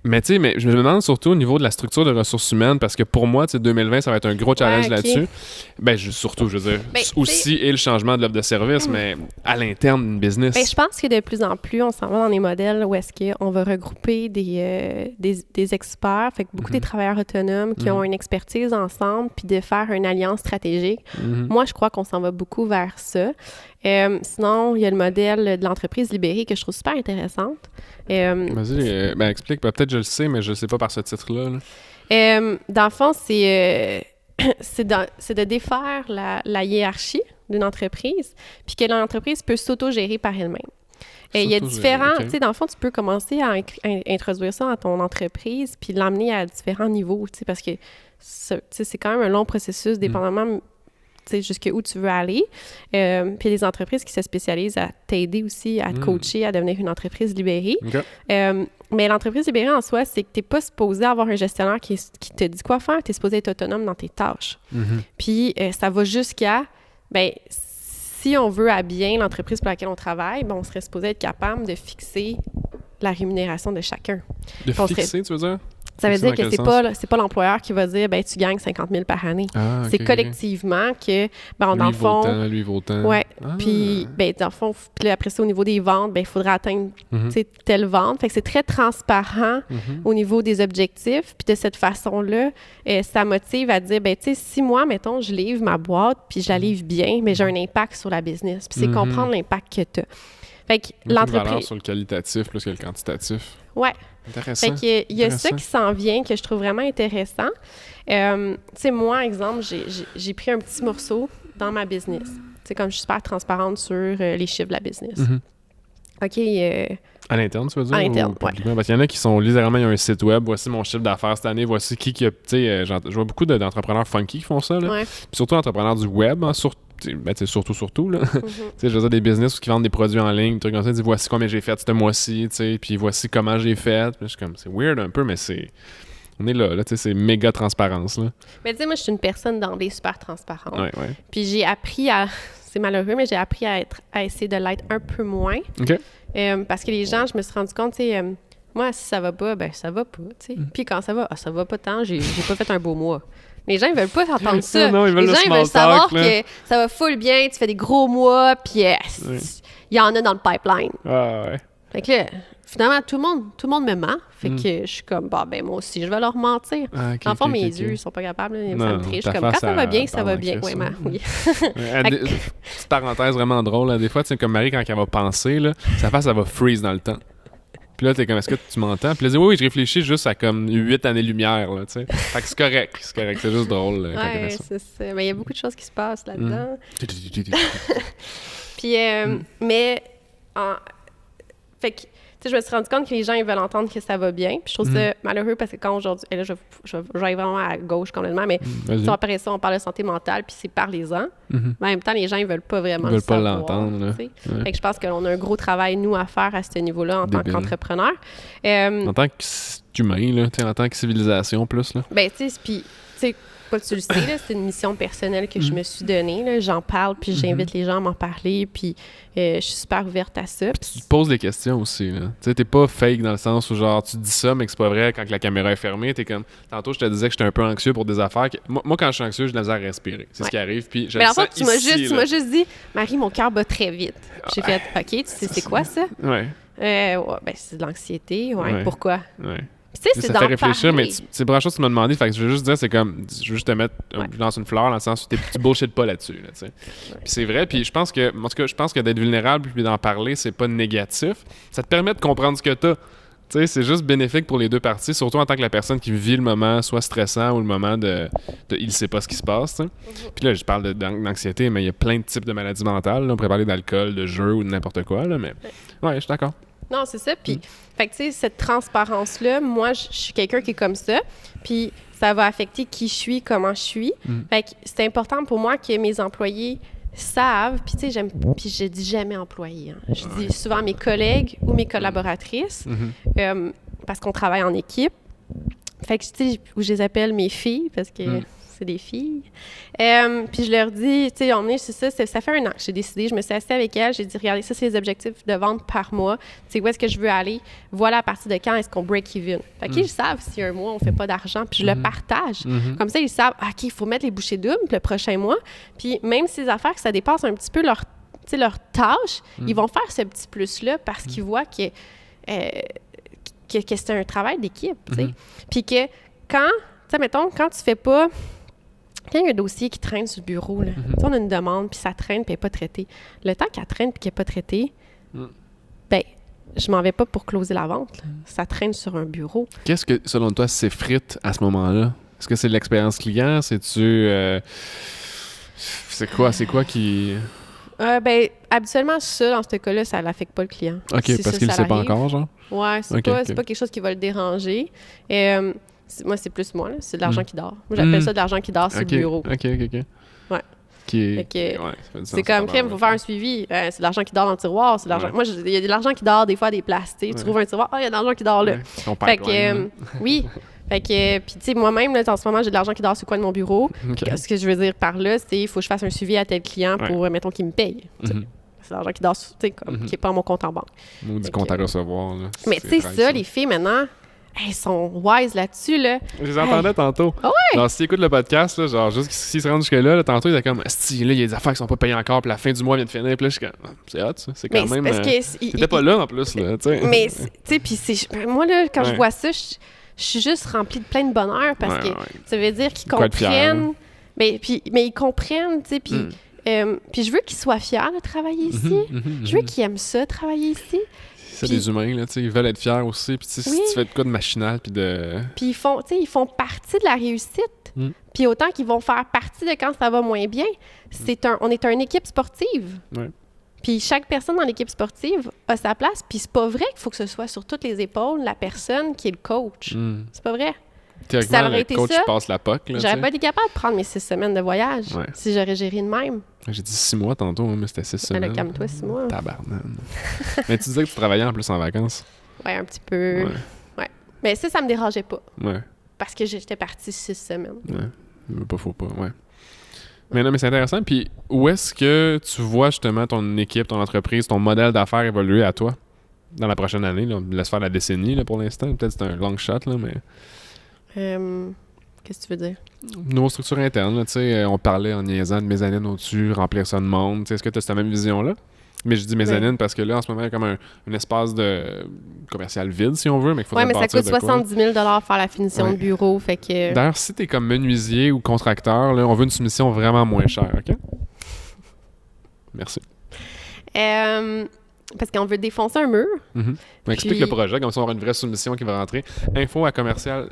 Mais tu sais, mais je me demande surtout au niveau de la structure de ressources humaines, parce que pour moi, tu sais, 2020, ça va être un gros challenge ok. là-dessus. Ben, surtout, je veux dire, Ben, aussi et le changement de l'offre de service, mais à l'interne d'une business. Ben, je pense que de plus en plus, on s'en va dans des modèles où est-ce qu'on va regrouper des experts, fait que beaucoup des travailleurs autonomes qui ont une expertise ensemble, puis de faire une alliance stratégique. Mhm. Moi, je crois qu'on s'en va beaucoup vers ça. Sinon, il y a le modèle de l'entreprise libérée que je trouve super intéressante. Vas-y, ben explique. Peut-être je le sais, mais je le sais pas par ce titre-là. Là. Dans le fond, c'est de défaire la hiérarchie d'une entreprise, puis que l'entreprise peut s'auto-gérer par elle-même. Il y a différents... ok. Tu sais, dans le fond, tu peux commencer à introduire ça dans ton entreprise, puis l'emmener à différents niveaux, tu sais, parce que c'est quand même un long processus, dépendamment... Tu sais, jusqu'où tu veux aller. Puis il y a des entreprises qui se spécialisent à t'aider aussi, à te coacher, à devenir une entreprise libérée. OK. Mais l'entreprise libérée en soi, c'est que tu n'es pas supposé avoir un gestionnaire qui te dit quoi faire, tu es supposé être autonome dans tes tâches. Mhm. Puis ça va jusqu'à, ben si on veut à bien l'entreprise pour laquelle on travaille, ben, on serait supposé être capable de fixer la rémunération de chacun. De On fixer, tu veux dire? Ça veut Fixer dire dans que quel c'est pas l'employeur qui va dire, ben tu gagnes 50 000 par année. Ah, C'est ok, collectivement que, ben, dans le fond... lui vaut tant. Ouais. Ah. Puis, ben, dans le fond, puis là, après ça, au niveau des ventes, ben, il faudra atteindre tu sais, telle vente. Fait que c'est très transparent au niveau des objectifs. Puis de cette façon-là, ça motive à dire, ben, tu sais, si moi, mettons, je livre ma boîte, puis je la livre bien, mais j'ai un impact sur la business. Puis c'est comprendre l'impact que tu as. Fait que Une valeur l'entreprise... sur le qualitatif plus que le quantitatif. Ouais. Intéressant. Fait qu'il y a ça Intéressant. qui s'en vient que je trouve vraiment intéressant. Tu sais, moi, exemple, j'ai pris un petit morceau dans ma business. Tu sais, comme je suis super transparente sur les chiffres de la business. Mhm. OK, À l'interne, tu veux dire? À l'interne, ou publiquement? Parce qu'il y en a qui sont littéralement, il y a un site web, voici mon chiffre d'affaires cette année, voici qui a... Tu sais, je vois beaucoup d'entrepreneurs funky qui font ça, là. ouais. Puis surtout entrepreneurs du web, hein, surtout, là. Tu sais, je veux dire, des business qui vendent des produits en ligne, des trucs comme ça, ils disent voici combien j'ai fait ce mois-ci, tu sais, puis voici comment j'ai fait. Puis je suis comme, c'est weird un peu, mais c'est... On est là, tu sais, c'est méga transparence, là. Mais tu sais, moi, je suis une personne d'emblée super transparente. Ouais. Puis j'ai appris à... C'est malheureux, mais j'ai appris à essayer de l'être un peu moins. OK. Parce que les gens, je me suis rendu compte, tu sais... moi, si ça va pas, ben ça va pas, tu sais. Puis quand ça va pas tant, j'ai pas fait un beau mois. Les gens, ils veulent pas entendre ça. Non, ils veulent les le gens, ils small veulent savoir talk, là. que ça va full bien, tu fais des gros mois, puis il y en a dans le pipeline. Ah ouais. Fait que là, finalement, tout le monde me ment. Fait que je suis comme, bah, ben, moi aussi, je vais leur mentir. Ah, ok, En fond, ok, mes ok. yeux, ils sont pas capables. Là, ça Non, me triche. ta Comme, quand face, ça va bien, ça parle va en bien. crise, Oui, hein. oui. Petite parenthèse vraiment drôle, là, des fois, tu sais, comme Marie, quand elle va penser, là, sa face, elle va freeze dans le temps. Puis là, t'es comme, est-ce que tu m'entends? Puis là, elle dit, oui, je réfléchis juste à comme 8 années-lumière, là, tu sais. Fait que c'est correct, c'est juste drôle quand elle fait ça. C'est ça. Mais il y a beaucoup de choses qui se passent là-dedans. Mm. Puis, mais, fait que, tu sais, je me suis rendu compte que les gens, ils veulent entendre que ça va bien. Puis je trouve ça malheureux parce que quand aujourd'hui, et là, je vais vraiment à gauche complètement, mais après ça, on parle de santé mentale, puis c'est parlez-en. Mais en même temps, les gens, ils veulent pas vraiment Ils veulent pas savoir, l'entendre, là. Fait que je pense qu'on a un gros travail, nous, à faire à ce niveau-là en tant qu'entrepreneur. En tant qu'humain, là, en tant que civilisation, plus, là. Ben, tu sais, puis, tu sais, pas que tu le sais, là, c'est une mission personnelle que je me suis donnée. Là. J'en parle, puis j'invite les gens à m'en parler, puis je suis super ouverte à ça. Tu te poses des questions aussi. Tu sais, t'es pas fake dans le sens où genre tu dis ça, mais que c'est pas vrai quand la caméra est fermée. T'es comme. Tantôt, je te disais que j'étais un peu anxieux pour des affaires. Moi, quand je suis anxieux, j'ai de la misère à respirer. C'est ce qui arrive. Puis je mais le en fait, sens tu m'as juste dit, Marie, mon cœur bat très vite. J'ai fait, OK, tu sais, c'est quoi ça? Ouais. Ben, c'est de l'anxiété. Ouais. Pourquoi? Ouais. Tu sais, c'est ça fait réfléchir, parler. mais c'est pas chose que tu m'as demandé. Fait que je veux juste dire, c'est comme, je veux juste te mettre dans une fleur dans le sens où tu bullshit pas là-dessus. Là, tu sais. Puis c'est vrai, puis je pense que, en tout cas, je pense que d'être vulnérable puis d'en parler, c'est pas négatif. Ça te permet de comprendre ce que t'as. Tu sais, c'est juste bénéfique pour les deux parties, surtout en tant que la personne qui vit le moment soit stressant ou le moment de il sait pas ce qui se passe. Tu sais. Puis là, je parle d'anxiété, mais il y a plein de types de maladies mentales. Là. On pourrait parler d'alcool, de jeu ou de n'importe quoi, là, mais ouais, je suis d'accord. Non, c'est ça. Puis, fait que, tu sais, cette transparence-là, moi, je suis quelqu'un qui est comme ça. Puis, ça va affecter qui je suis, comment je suis. Fait que c'est important pour moi que mes employés savent. Puis, tu sais, puis je dis jamais employés. Hein. Je dis souvent mes collègues ou mes collaboratrices parce qu'on travaille en équipe. Fait que, tu sais, où je les appelle mes filles parce que c'est des filles. Puis je leur dis, tu sais, ça fait 1 an que j'ai décidé, je me suis assise avec elles, j'ai dit, regardez, ça, c'est les objectifs de vente par mois. Tu sais, où est-ce que je veux aller? Voilà à partir de quand est-ce qu'on break even. Fait qu'ils savent si un mois, on fait pas d'argent, puis je le partage. Comme ça, ils savent, OK, il faut mettre les bouchées doubles le prochain mois. Puis même si les affaires, que ça dépasse un petit peu leur tâche, ils vont faire ce petit plus-là parce qu'ils voient que c'est un travail d'équipe, tu sais. Puis que quand, tu sais, mettons, quand tu fais pas... Quand il y a un dossier qui traîne sur le bureau, là, on a une demande, puis ça traîne, puis elle n'est pas traitée. Le temps qu'elle traîne, puis qu'elle n'est pas traitée, ben, je m'en vais pas pour closer la vente. Là. Ça traîne sur un bureau. Qu'est-ce que, selon toi, s'effrite à ce moment-là? Est-ce que c'est l'expérience client? C'est-tu... C'est quoi qui... Ben, habituellement, ça, dans ce cas-là, ça l'affecte pas le client. OK, si parce qu'il ne sait pas encore, genre? Ouais, c'est pas quelque chose qui va le déranger. Moi, c'est plus moi, là. C'est de l'argent qui dort. Moi, j'appelle ça de l'argent qui dort sur le bureau. OK. Ouais. C'est comme crème, il faut faire un suivi. C'est de l'argent qui dort dans le tiroir. C'est de l'argent... Moi, il y a de l'argent qui dort des fois à des places. Tu trouves un tiroir, il y a de l'argent qui dort là. Fait que, oui. Fait que, puis tu sais, moi-même, là, en ce moment, j'ai de l'argent qui dort sur le coin de mon bureau. Ce que je veux dire par là, c'est il faut que je fasse un suivi à tel client pour, mettons, qu'il me paye. C'est de l'argent qui dort, tu sais, qui n'est pas à mon compte en banque. Ou du compte à recevoir. Là. Mais tu sais, ça, les filles, maintenant... Elles sont wise là-dessus, là. Je les entendais tantôt. Ah ouais? Genre, si tu écoutes le podcast, là, genre, juste s'ils se rendent jusque-là, tantôt, ils étaient comme, asti, là, il y a des affaires qui sont pas payées encore, puis la fin du mois vient de finir, puis là, je suis comme, c'est hot, ça. C'est quand même. Parce que t'étais pas là, en plus, là, tu sais. Mais, tu sais, puis moi, là, quand je vois ça, je suis juste remplie de plein de bonheur, parce que ça veut dire qu'ils comprennent. Mais ils comprennent, tu sais, puis je veux qu'ils soient fiers de travailler ici. Je veux qu'ils aiment ça, travailler ici. C'est des humains, là, tu sais, ils veulent être fiers aussi. Puis, si tu fais de quoi de machinal, puis de... Puis, ils font partie de la réussite. Puis, autant qu'ils vont faire partie de quand ça va moins bien, on est une équipe sportive. Ouais. Puis, chaque personne dans l'équipe sportive a sa place. Puis, c'est pas vrai qu'il faut que ce soit sur toutes les épaules la personne qui est le coach. C'est pas vrai. Théoriquement, le coach passe la POC, là, j'aurais pas été capable de prendre mes 6 semaines de voyage si j'aurais géré de même. J'ai dit 6 mois tantôt, mais c'était 6 semaines. Calme-toi, 6 mois. Tabarnane. Mais tu disais que tu travaillais en plus en vacances. Ouais, un petit peu. Ouais. Mais ça me dérangeait pas. Ouais. Parce que j'étais partie 6 semaines. Ouais. Faut pas, ouais. Mais non, mais c'est intéressant. Puis où est-ce que tu vois justement ton équipe, ton entreprise, ton modèle d'affaires évoluer à toi dans la prochaine année? Là? Laisse faire la décennie là, pour l'instant. Peut-être que c'est un long shot, là, mais... Qu'est-ce que tu veux dire? Nos structures internes, là, on parlait en niaisant de mezzanine au-dessus, remplir ça de monde. Est-ce que tu as cette même vision-là? Mais je dis mezzanine parce que là, en ce moment, il y a comme un espace de commercial vide, si on veut, mais il faudrait mais ça bâtir coûte de quoi. 70 000 faire la finition de bureau, fait que... D'ailleurs, si t'es comme menuisier ou contracteur, là, on veut une soumission vraiment moins chère, OK? Merci. Parce qu'on veut défoncer un mur. Explique Puis- le projet, comme ça on aura une vraie soumission qui va rentrer. Info à commercial...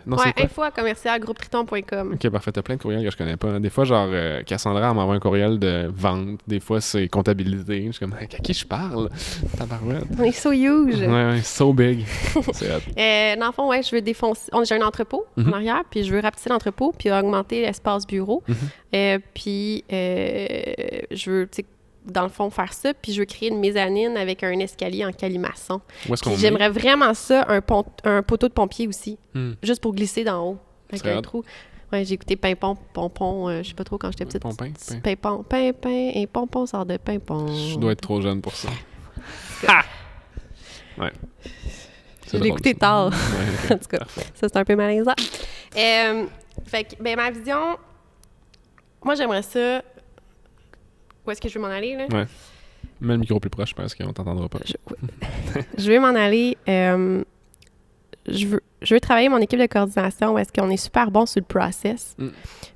non, c'est quoi? info@commercial-groupetriton.com. OK, parfait. T'as plein de courriels que je connais pas. Hein. Des fois, genre, Cassandra m'envoie un courriel de vente. Des fois, c'est comptabilité. Je suis comme, à qui je parle? Tabarouette. On est so huge. Ouais, so big. C'est hot. Dans le fond, je veux défoncer... J'ai un entrepôt en arrière, puis je veux rapetisser l'entrepôt, puis augmenter l'espace bureau. Puis je veux, tu sais, dans le fond, faire ça, puis je veux créer une mezzanine avec un escalier en colimaçon. Où est-ce qu'on Puis est? j'aimerais vraiment ça, un poteau de pompier aussi, juste pour glisser d'en haut, avec C'est un hot. trou. Ouais, j'ai écouté Pimpon, Pompon, je sais pas trop quand j'étais petite. Pompin? Pimpon, Pimpin, et Pompon sort de Pimpon. Je dois être trop jeune pour ça. Ha! Ouais. Je l'ai écouté tard. Ouais, En tout cas, ça, c'est un peu malaisant. Fait que, ben, ma vision, moi, j'aimerais ça... Où est-ce que je veux m'en aller, là? Ouais. Mets le micro plus proche parce qu'on t'entendra pas. Je veux m'en aller... je veux travailler mon équipe de coordination où est-ce qu'on est super bon sur le process.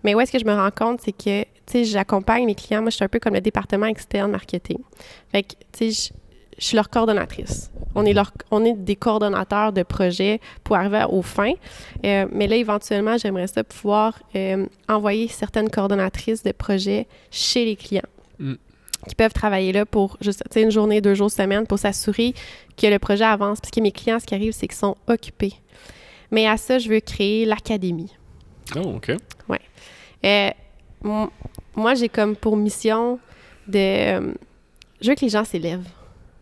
Mais où est-ce que je me rends compte, c'est que, tu sais, j'accompagne mes clients. Moi, je suis un peu comme le département externe marketing. Fait que, tu sais, je suis leur coordonnatrice. On est des coordonnateurs de projets pour arriver aux fins. Mais là, éventuellement, j'aimerais ça pouvoir envoyer certaines coordonnatrices de projets chez les clients qui peuvent travailler là pour juste, tu sais, une journée, 2 jours, semaine pour s'assurer que le projet avance. Parce que mes clients, ce qui arrive, c'est qu'ils sont occupés. Mais à ça, je veux créer l'académie. Oh, OK. Ouais. Moi, j'ai comme pour mission de... je veux que les gens s'élèvent.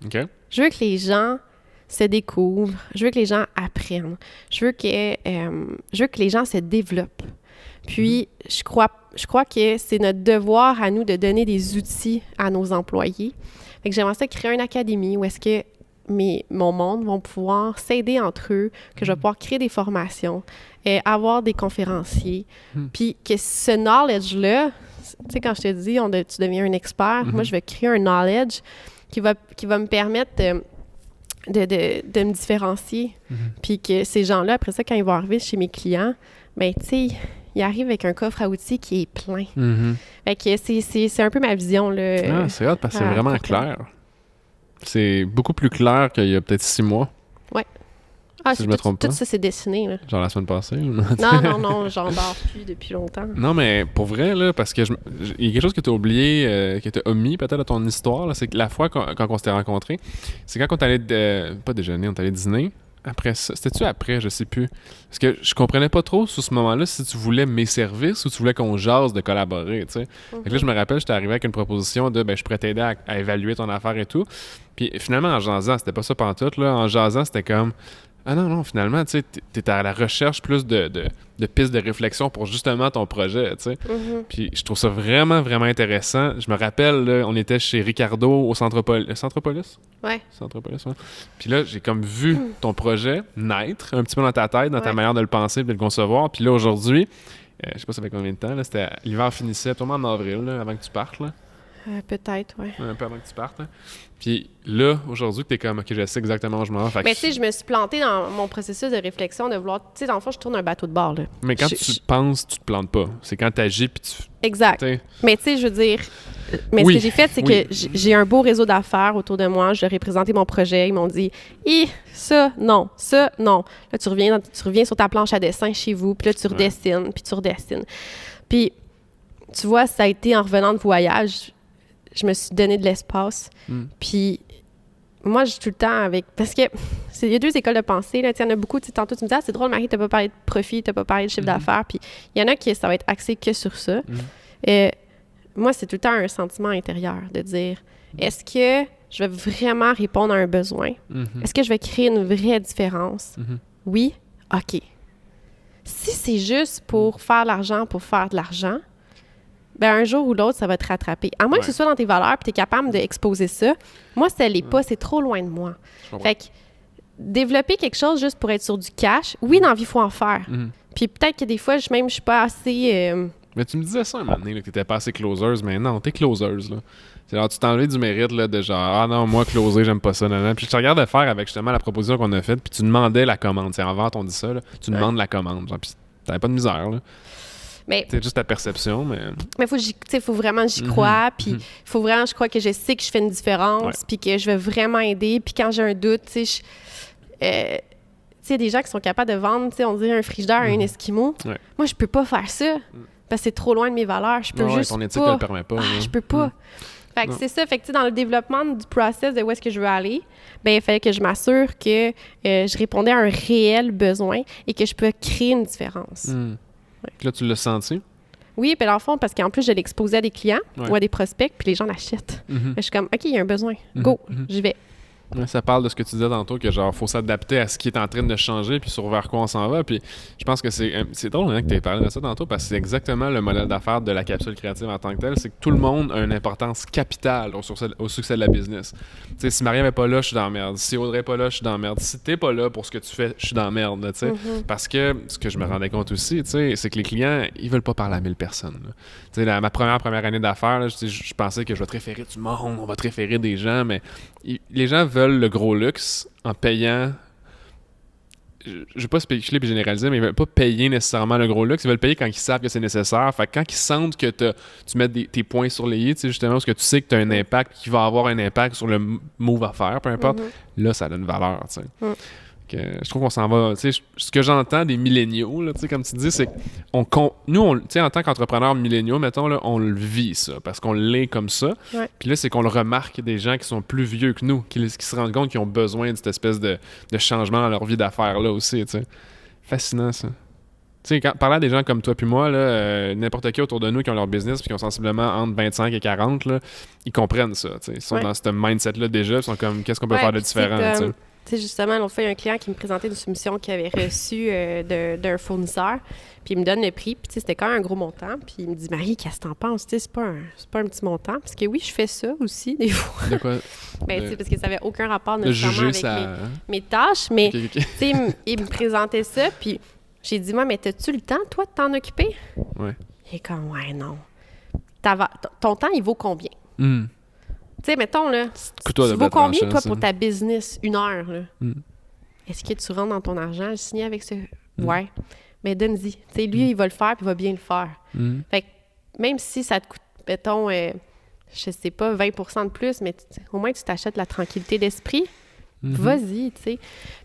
OK. Je veux que les gens se découvrent. Je veux que les gens apprennent. Je veux que les gens se développent. Puis, je crois que c'est notre devoir à nous de donner des outils à nos employés. Fait que j'aimerais ça créer une académie où est-ce que mon monde vont pouvoir s'aider entre eux, que je vais pouvoir créer des formations, avoir des conférenciers, puis que ce knowledge-là, tu sais, quand je te dis, tu deviens un expert, moi, je vais créer un knowledge qui va me permettre de me différencier. Puis que ces gens-là, après ça, quand ils vont arriver chez mes clients, ben tu sais, ils arrivent avec un coffre à outils qui est plein. Fait que c'est un peu ma vision, là. Ah, c'est hot parce que c'est vraiment clair. C'est beaucoup plus clair qu'il y a peut-être 6 mois. Ouais. Ah, si je me trompe pas. Tout ça, c'est dessiné, là. Genre la semaine passée. Non, j'en dors plus depuis longtemps. Non, mais pour vrai, là, parce que il y a quelque chose que tu as oublié, que tu as omis peut-être dans ton histoire, là, c'est que la fois quand on s'était rencontrés, c'est quand on est allé, pas déjeuner, on est allé dîner. Après ça, c'était-tu après, je sais plus. Parce que je comprenais pas trop sur ce moment-là si tu voulais mes services ou tu voulais qu'on jase de collaborer, tu sais. Fait que là, je me rappelle, j'étais arrivé avec une proposition de, je pourrais t'aider à évaluer ton affaire et tout. Puis finalement, en jasant, c'était pas ça pantoute, là. En jasant, c'était comme... Ah non, finalement, tu sais, t'es à la recherche plus de pistes de réflexion pour justement ton projet, tu sais. Puis je trouve ça vraiment, vraiment intéressant. Je me rappelle, là, on était chez Ricardo au Centropolis? Ouais. Centropolis, ouais. Puis là, j'ai comme vu ton projet naître un petit peu dans ta tête, dans ta manière de le penser et de le concevoir. Puis là, aujourd'hui, je sais pas ça fait combien de temps, là, l'hiver finissait, toi en avril, là, avant que tu partes, là. Peut-être, ouais. Un peu avant que tu partes, hein. Puis là, aujourd'hui, t'es comme, OK, je sais exactement où je m'en vais. Mais tu sais, je me suis plantée dans mon processus de réflexion de vouloir... Tu sais, dans le fond, je tourne un bateau de bord, là. Mais quand tu penses, tu te plantes pas. C'est quand t'agis puis tu... Exact. T'sais. Mais tu sais, je veux dire... Mais ce que j'ai fait, c'est que j'ai un beau réseau d'affaires autour de moi. Je leur ai présenté mon projet. Ils m'ont dit « ça, non. Ça, non. » Là, tu reviens sur ta planche à dessin chez vous. Puis là, tu redessines. Puis tu redessines. Puis, tu vois, ça a été en revenant de voyage... Je me suis donné de l'espace. Puis, moi, je suis tout le temps avec... Parce que il y a 2 écoles de pensée. Il y en a beaucoup. Tantôt, tu me dis, c'est drôle, Marie, t'as pas parlé de profit, t'as pas parlé de chiffre d'affaires. Puis, il y en a qui, ça va être axé que sur ça. Moi, c'est tout le temps un sentiment intérieur de dire, est-ce que je vais vraiment répondre à un besoin? Est-ce que je vais créer une vraie différence? Oui? OK. Si c'est juste pour faire de l'argent, pour faire de l'argent, ben un jour ou l'autre, ça va te rattraper. À moins que ce soit dans tes valeurs et tu es capable d'exposer ça. Moi, ça l'est pas. C'est trop loin de moi. Fait que développer quelque chose juste pour être sur du cash, oui, dans la vie, il faut en faire. Puis peut-être que des fois, je suis pas assez Mais tu me disais ça un moment donné, là, que t'étais pas assez closers, mais non, t'es closers, là. C'est genre, tu t'es enlevé du mérite, là, de genre, ah non, moi, closer, j'aime pas ça, nan. Puis je te regarde faire avec justement la proposition qu'on a faite, puis tu demandais la commande. C'est en vente, on dit ça, là. Tu demandes la commande, genre, puis t'avais pas de misère, là. Mais c'est juste ta perception, mais faut vraiment que j'y crois, puis faut vraiment je crois que je sais que je fais une différence, puis que je vais vraiment aider, puis quand j'ai un doute, tu sais, des gens qui sont capables de vendre, tu sais, on dirait un frigidaire à un Esquimau. Ouais. Moi, je peux pas faire ça, parce que c'est trop loin de mes valeurs. Je peux juste ton éthique pas. te le permet pas. Je peux pas. Fait que c'est ça. Fait que, tu sais, dans le développement du process de où est-ce que je veux aller, ben il fallait que je m'assure que je répondais à un réel besoin et que je peux créer une différence. Puis là, tu l'as senti? Oui, puis dans le fond, parce qu'en plus, je l'exposais à des clients ou à des prospects, puis les gens l'achètent. Je suis comme, OK, il y a un besoin. Go, j'y vais. Ouais, ça parle de ce que tu disais tantôt, que genre, faut s'adapter à ce qui est en train de changer, puis sur vers quoi on s'en va. Puis je pense que c'est drôle hein, que tu aies parlé de ça tantôt, parce que c'est exactement le modèle d'affaires de la capsule créative en tant que telle. C'est que tout le monde a une importance capitale au succès de la business. Tu sais, si Marie n'est pas là, je suis dans la merde. Si Audrey n'est pas là, je suis dans la merde. Si t'es pas là pour ce que tu fais, je suis dans la merde. Tu sais. Parce que ce que je me rendais compte aussi, tu sais, c'est que les clients, ils veulent pas parler à 1000 personnes. Tu sais, ma première année d'affaires, là, je pensais que je vais te référer du monde, on va te référer des gens, mais les gens veulent le gros luxe en payant. Je vais pas spéculer et généraliser, mais ils veulent pas payer nécessairement le gros luxe. Ils veulent payer quand ils savent que c'est nécessaire. Fait que quand ils sentent que tu mets tes points sur les i, tu sais, justement, parce que tu sais que tu as un impact, qu'il va avoir un impact sur le move à faire, peu importe, là, ça donne valeur, tu sais. Je trouve qu'on s'en va. Tu sais, ce que j'entends des milléniaux, là, tu sais, comme tu dis, c'est que nous, tu sais, en tant qu'entrepreneurs milléniaux, mettons, là, on le vit, ça, parce qu'on l'est comme ça. Puis là, c'est qu'on le remarque des gens qui sont plus vieux que nous, qui se rendent compte qu'ils ont besoin de cette espèce de changement dans leur vie d'affaires là aussi, tu sais. Fascinant, ça. Tu sais, parlant à des gens comme toi puis moi, là, n'importe qui autour de nous qui ont leur business puis qui ont sensiblement entre 25 et 40, là, ils comprennent ça, tu sais. Ils sont dans ce mindset-là déjà, ils sont comme, qu'est-ce qu'on peut faire de différent, tu sais. Tu sais, justement, l'autre fois, il y a un client qui me présentait une soumission qu'il avait reçue d'un fournisseur, puis il me donne le prix, puis tu sais, c'était quand même un gros montant, puis il me dit « Marie, qu'est-ce que t'en penses? Tu sais, c'est pas un petit montant. » Parce que oui, je fais ça aussi, des fois. De quoi? Ben, tu sais, parce que ça avait aucun rapport nécessairement avec mes tâches, mais okay. Tu sais, il me présentait ça, puis j'ai dit « Moi, mais t'as-tu le temps, toi, de t'en occuper? » Ouais. Il est comme « Ouais, non. Ton temps, il vaut combien? » Tu sais, mettons, là, tu vaux combien, toi, pour ta business? 1 heure, là? Est-ce que tu rentres dans ton argent, signer avec ce... Ouais. Mais donne-y. Tu sais, lui, il va le faire, puis il va bien le faire. Fait que même si ça te coûte, mettons, je sais pas, 20% de plus, mais au moins, tu t'achètes la tranquillité d'esprit. Vas-y, tu sais.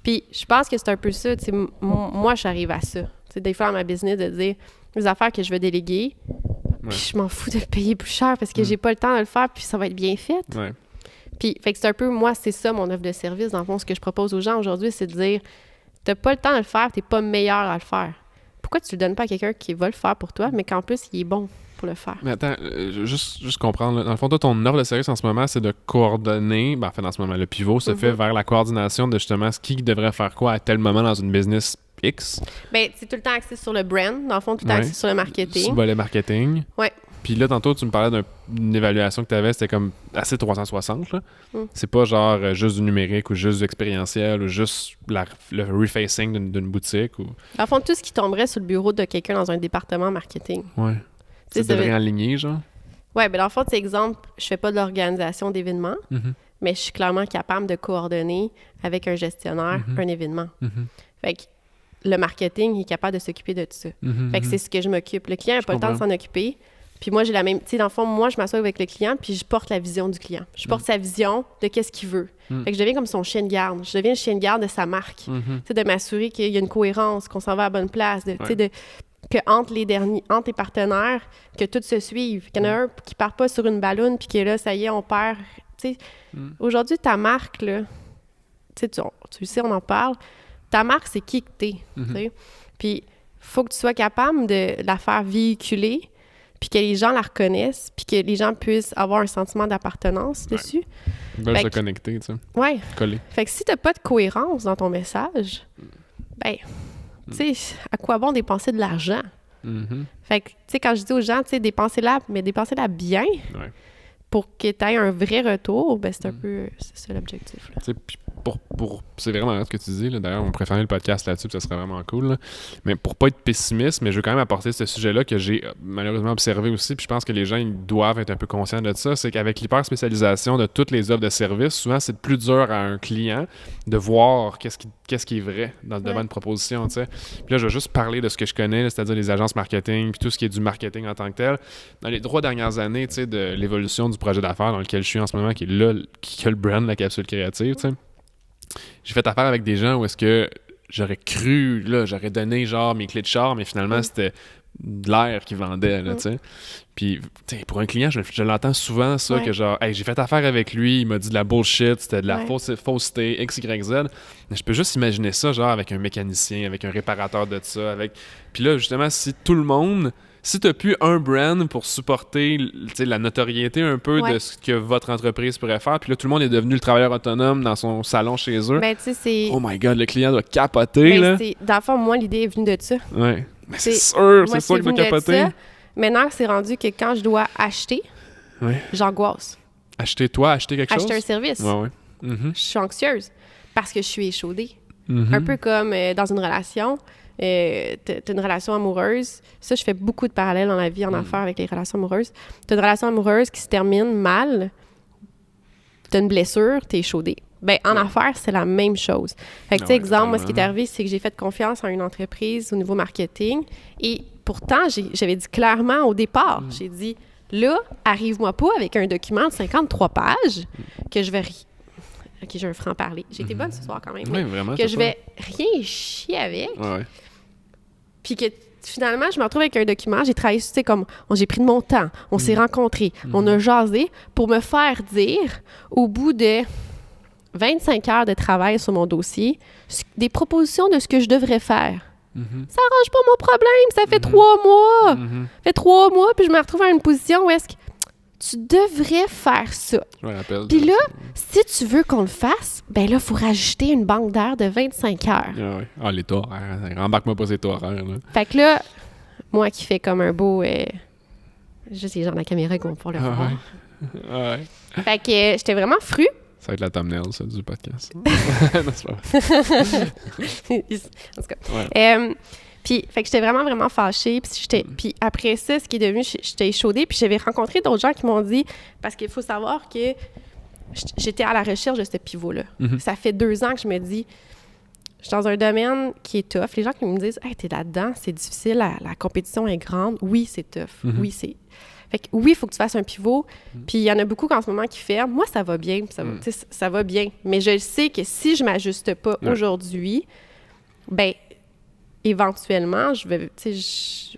Puis je pense que c'est un peu ça, tu sais, moi, j'arrive à ça. Tu sais, des fois, dans ma business, de dire les affaires que je veux déléguer, puis je m'en fous de le payer plus cher parce que j'ai pas le temps de le faire, puis ça va être bien fait. Puis, fait que c'est un peu, moi, c'est ça mon offre de service. Dans le fond, ce que je propose aux gens aujourd'hui, c'est de dire, t'as pas le temps de le faire, t'es pas meilleur à le faire. Pourquoi tu le donnes pas à quelqu'un qui va le faire pour toi, mais qu'en plus, il est bon pour le faire? Mais attends, juste comprendre. Là. Dans le fond, toi, ton offre de service en ce moment, c'est de coordonner, en fait, en ce moment, le pivot se fait vers la coordination de justement qui devrait faire quoi à tel moment dans une business X. Bien, c'est tout le temps axé sur le brand. Dans le fond, tout le temps axé sur le marketing. Sur le volet marketing. Oui. Puis là, tantôt, tu me parlais d'une évaluation que tu avais, c'était comme assez 360. Là. C'est pas genre juste du numérique ou juste du expérientiel ou juste le refacing d'une boutique. Ou... Dans le fond, tout ce qui tomberait sur le bureau de quelqu'un dans un département marketing. Ouais. C'est de réaligner, genre? Oui, bien dans le fond, c'est exemple, je fais pas de l'organisation d'événements, mais je suis clairement capable de coordonner avec un gestionnaire un événement. Fait que le marketing est capable de s'occuper de tout ça. Fait que c'est ce que je m'occupe. Le client n'a pas le temps de s'en occuper. Puis moi, j'ai la même... Tu sais, dans le fond, moi, je m'assois avec le client, puis je porte la vision du client. Je porte sa vision de qu'est-ce qu'il veut. Fait que je deviens comme son chien de garde. Je deviens le chien de garde de sa marque. Tu sais, de m'assurer qu'il y a une cohérence, qu'on s'en va à la bonne place, tu sais, que entre les partenaires, que tout se suive. Qu'il y en a un qui part pas sur une balloune, puis que là, ça y est, on perd. Tu sais, aujourd'hui, ta marque, là, tu sais, on en parle. Ta marque, c'est qui que t'es. Puis, faut que tu sois capable de la faire véhiculer, puis que les gens la reconnaissent, puis que les gens puissent avoir un sentiment d'appartenance dessus. Ils veulent se connecter, tu sais. Ouais. Coller. Fait que si t'as pas de cohérence dans ton message, ben, tu sais, à quoi bon dépenser de l'argent? Fait que, tu sais, quand je dis aux gens, tu sais, dépensez-la bien pour que tu aies un vrai retour, ben c'est un peu, c'est ça l'objectif. Tu sais, c'est vraiment ce que tu dis, là. D'ailleurs, on pourrait faire le podcast là-dessus, puis ça serait vraiment cool, là. Mais pour pas être pessimiste, mais je veux quand même apporter ce sujet-là que j'ai malheureusement observé aussi, puis je pense que les gens ils doivent être un peu conscients de ça, c'est qu'avec l'hyper-spécialisation de toutes les offres de services, souvent c'est plus dur à un client de voir qu'est-ce qui est vrai dans le domaine de proposition, tu sais. Puis là, je vais juste parler de ce que je connais, là, c'est-à-dire les agences marketing, puis tout ce qui est du marketing en tant que tel. Dans les 3 dernières années, tu sais, de l'évolution du projet d'affaires dans lequel je suis en ce moment, qui est là, qui a le brand, la capsule créative, tu sais. J'ai fait affaire avec des gens où est-ce que j'aurais cru, là, j'aurais donné genre mes clés de char, mais finalement, c'était de l'air qu'ils vendaient, là, tu sais. Puis, tu sais, pour un client, je l'entends souvent, ça, que genre, hey, j'ai fait affaire avec lui, il m'a dit de la bullshit, c'était de la fausseté, X, Y, Z. Mais je peux juste imaginer ça, genre, avec un mécanicien, avec un réparateur de ça, avec... Puis là, justement, si tout le monde... Si tu n'as plus un brand pour supporter la notoriété un peu de ce que votre entreprise pourrait faire, puis là, tout le monde est devenu le travailleur autonome dans son salon chez eux. Ben, tu sais, c'est... Oh my God, le client doit capoter, là. Dans le fond, moi, l'idée est venue de ça. Ouais. Mais c'est sûr qu'il doit capoter. Maintenant, c'est rendu que quand je dois acheter, j'angoisse. Acheter quelque chose? Acheter un service. Ouais. Je suis anxieuse parce que je suis échaudée. Un peu comme dans une relation. T'as une relation amoureuse. Ça, je fais beaucoup de parallèles dans la vie en affaires avec les relations amoureuses. T'as une relation amoureuse qui se termine mal. T'as une blessure, t'es échaudé. Ben, en affaires, c'est la même chose. Fait que, tu sais, exemple, moi, ce qui est arrivé, c'est que j'ai fait confiance en une entreprise au niveau marketing. Et pourtant, j'avais dit clairement au départ, j'ai dit, là, arrive-moi pas avec un document de 53 pages que je vais... OK, j'ai un franc-parler. J'ai été bonne ce soir quand même. Oui, vraiment. Que je vais rien chier avec. Ouais. Puis que finalement, je me retrouve avec un document. J'ai travaillé, tu sais, comme j'ai pris de mon temps. On s'est rencontrés. On a jasé pour me faire dire, au bout de 25 heures de travail sur mon dossier, des propositions de ce que je devrais faire. Ça arrange pas mon problème. Ça fait 3 mois. Ça fait 3 mois, puis je me retrouve dans une position où est-ce que tu devrais faire ça. Je me rappelle. Puis là, si tu veux qu'on le fasse, ben là, il faut rajouter une banque d'heures de 25 heures. Les taux horaires. Embarque-moi pas ces taux horaires, là. Fait que là, moi qui fais comme un beau... juste les gens de la caméra qui vont pouvoir le voir. Fait que j'étais vraiment fru. Ça va être la thumbnail, ça, du podcast. Non, c'est pas vrai. En tout cas. Puis, fait que j'étais vraiment, vraiment fâchée. Puis après ça, ce qui est devenu, j'étais échaudée. Puis j'avais rencontré d'autres gens qui m'ont dit... Parce qu'il faut savoir que j'étais à la recherche de ce pivot-là. Ça fait 2 ans que je me dis... Je suis dans un domaine qui est tough. Les gens qui me disent « Hey, t'es là-dedans, c'est difficile, la compétition est grande. » Oui, c'est tough. Oui, c'est... Fait que oui, il faut que tu fasses un pivot. Puis il y en a beaucoup en ce moment qui ferment. Moi, ça va bien. Ça va bien. Mais je sais que si je m'ajuste pas aujourd'hui, ben éventuellement, il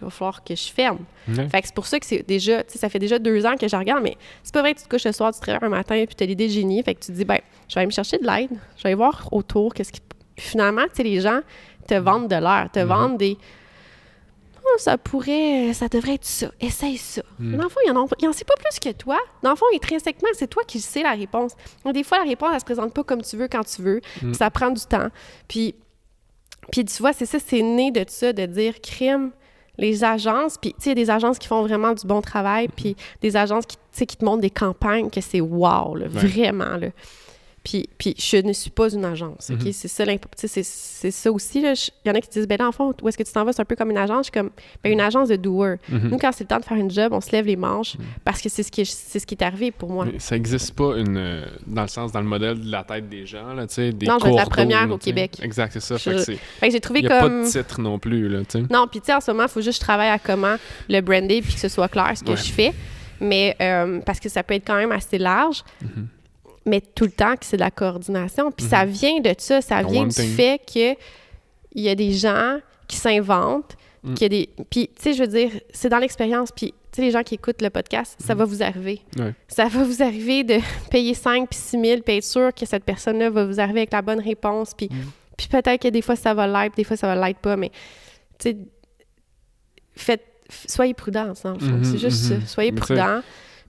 va falloir que je ferme. Fait que c'est pour ça que c'est déjà, ça fait déjà 2 ans que je regarde, mais c'est pas vrai que tu te couches le soir, tu te réveilles un matin, puis tu as l'idée de génie. Fait que tu te dis, ben, je vais aller me chercher de l'aide, je vais aller voir autour, puis finalement, tu sais, les gens te vendent de l'air, te vendent des... Oh, ça devrait être ça, essaye ça. Dans le fond, il en sait pas plus que toi. Dans le fond, intrinsèquement, c'est toi qui sais la réponse. Donc, des fois, la réponse, elle se présente pas comme tu veux, quand tu veux, puis ça prend du temps. Puis tu vois, c'est ça, c'est né de ça, de dire crime, les agences, puis tu sais, il y a des agences qui font vraiment du bon travail, puis des agences qui te montrent des campagnes que c'est wow, là, vraiment, là. Puis je ne suis pas une agence, OK? C'est ça, c'est ça aussi, là. Il y en a qui disent, ben là, en fond, où est-ce que tu t'en vas? C'est un peu comme une agence. Je suis comme, ben une agence de doer. Nous, quand c'est le temps de faire une job, on se lève les manches parce que c'est ce qui est arrivé pour moi. Mais ça n'existe pas dans le modèle de la tête des gens, là, tu sais, des non, je vais être la première au Québec. Exact, c'est ça. Fait que j'ai trouvé il n'y a pas de titre non plus, là, tu sais. Non, puis tu sais, en ce moment, il faut juste que je travaille à comment le brander puis que ce soit clair ce que je fais. Mais parce que ça peut être quand même assez large. Mais tout le temps que c'est de la coordination. Puis ça vient de ça. Ça vient du fait qu'il y a des gens qui s'inventent, qu'il y a des... Puis, tu sais, je veux dire, c'est dans l'expérience. Puis, tu sais, les gens qui écoutent le podcast, ça va vous arriver. Ça va vous arriver de payer 5 puis 6 000 puis être sûr que cette personne-là va vous arriver avec la bonne réponse. Puis peut-être que des fois, ça va l'être, des fois, ça va l'être pas. Mais, tu sais, soyez prudents, dans le fond. C'est juste ça. Soyez prudents.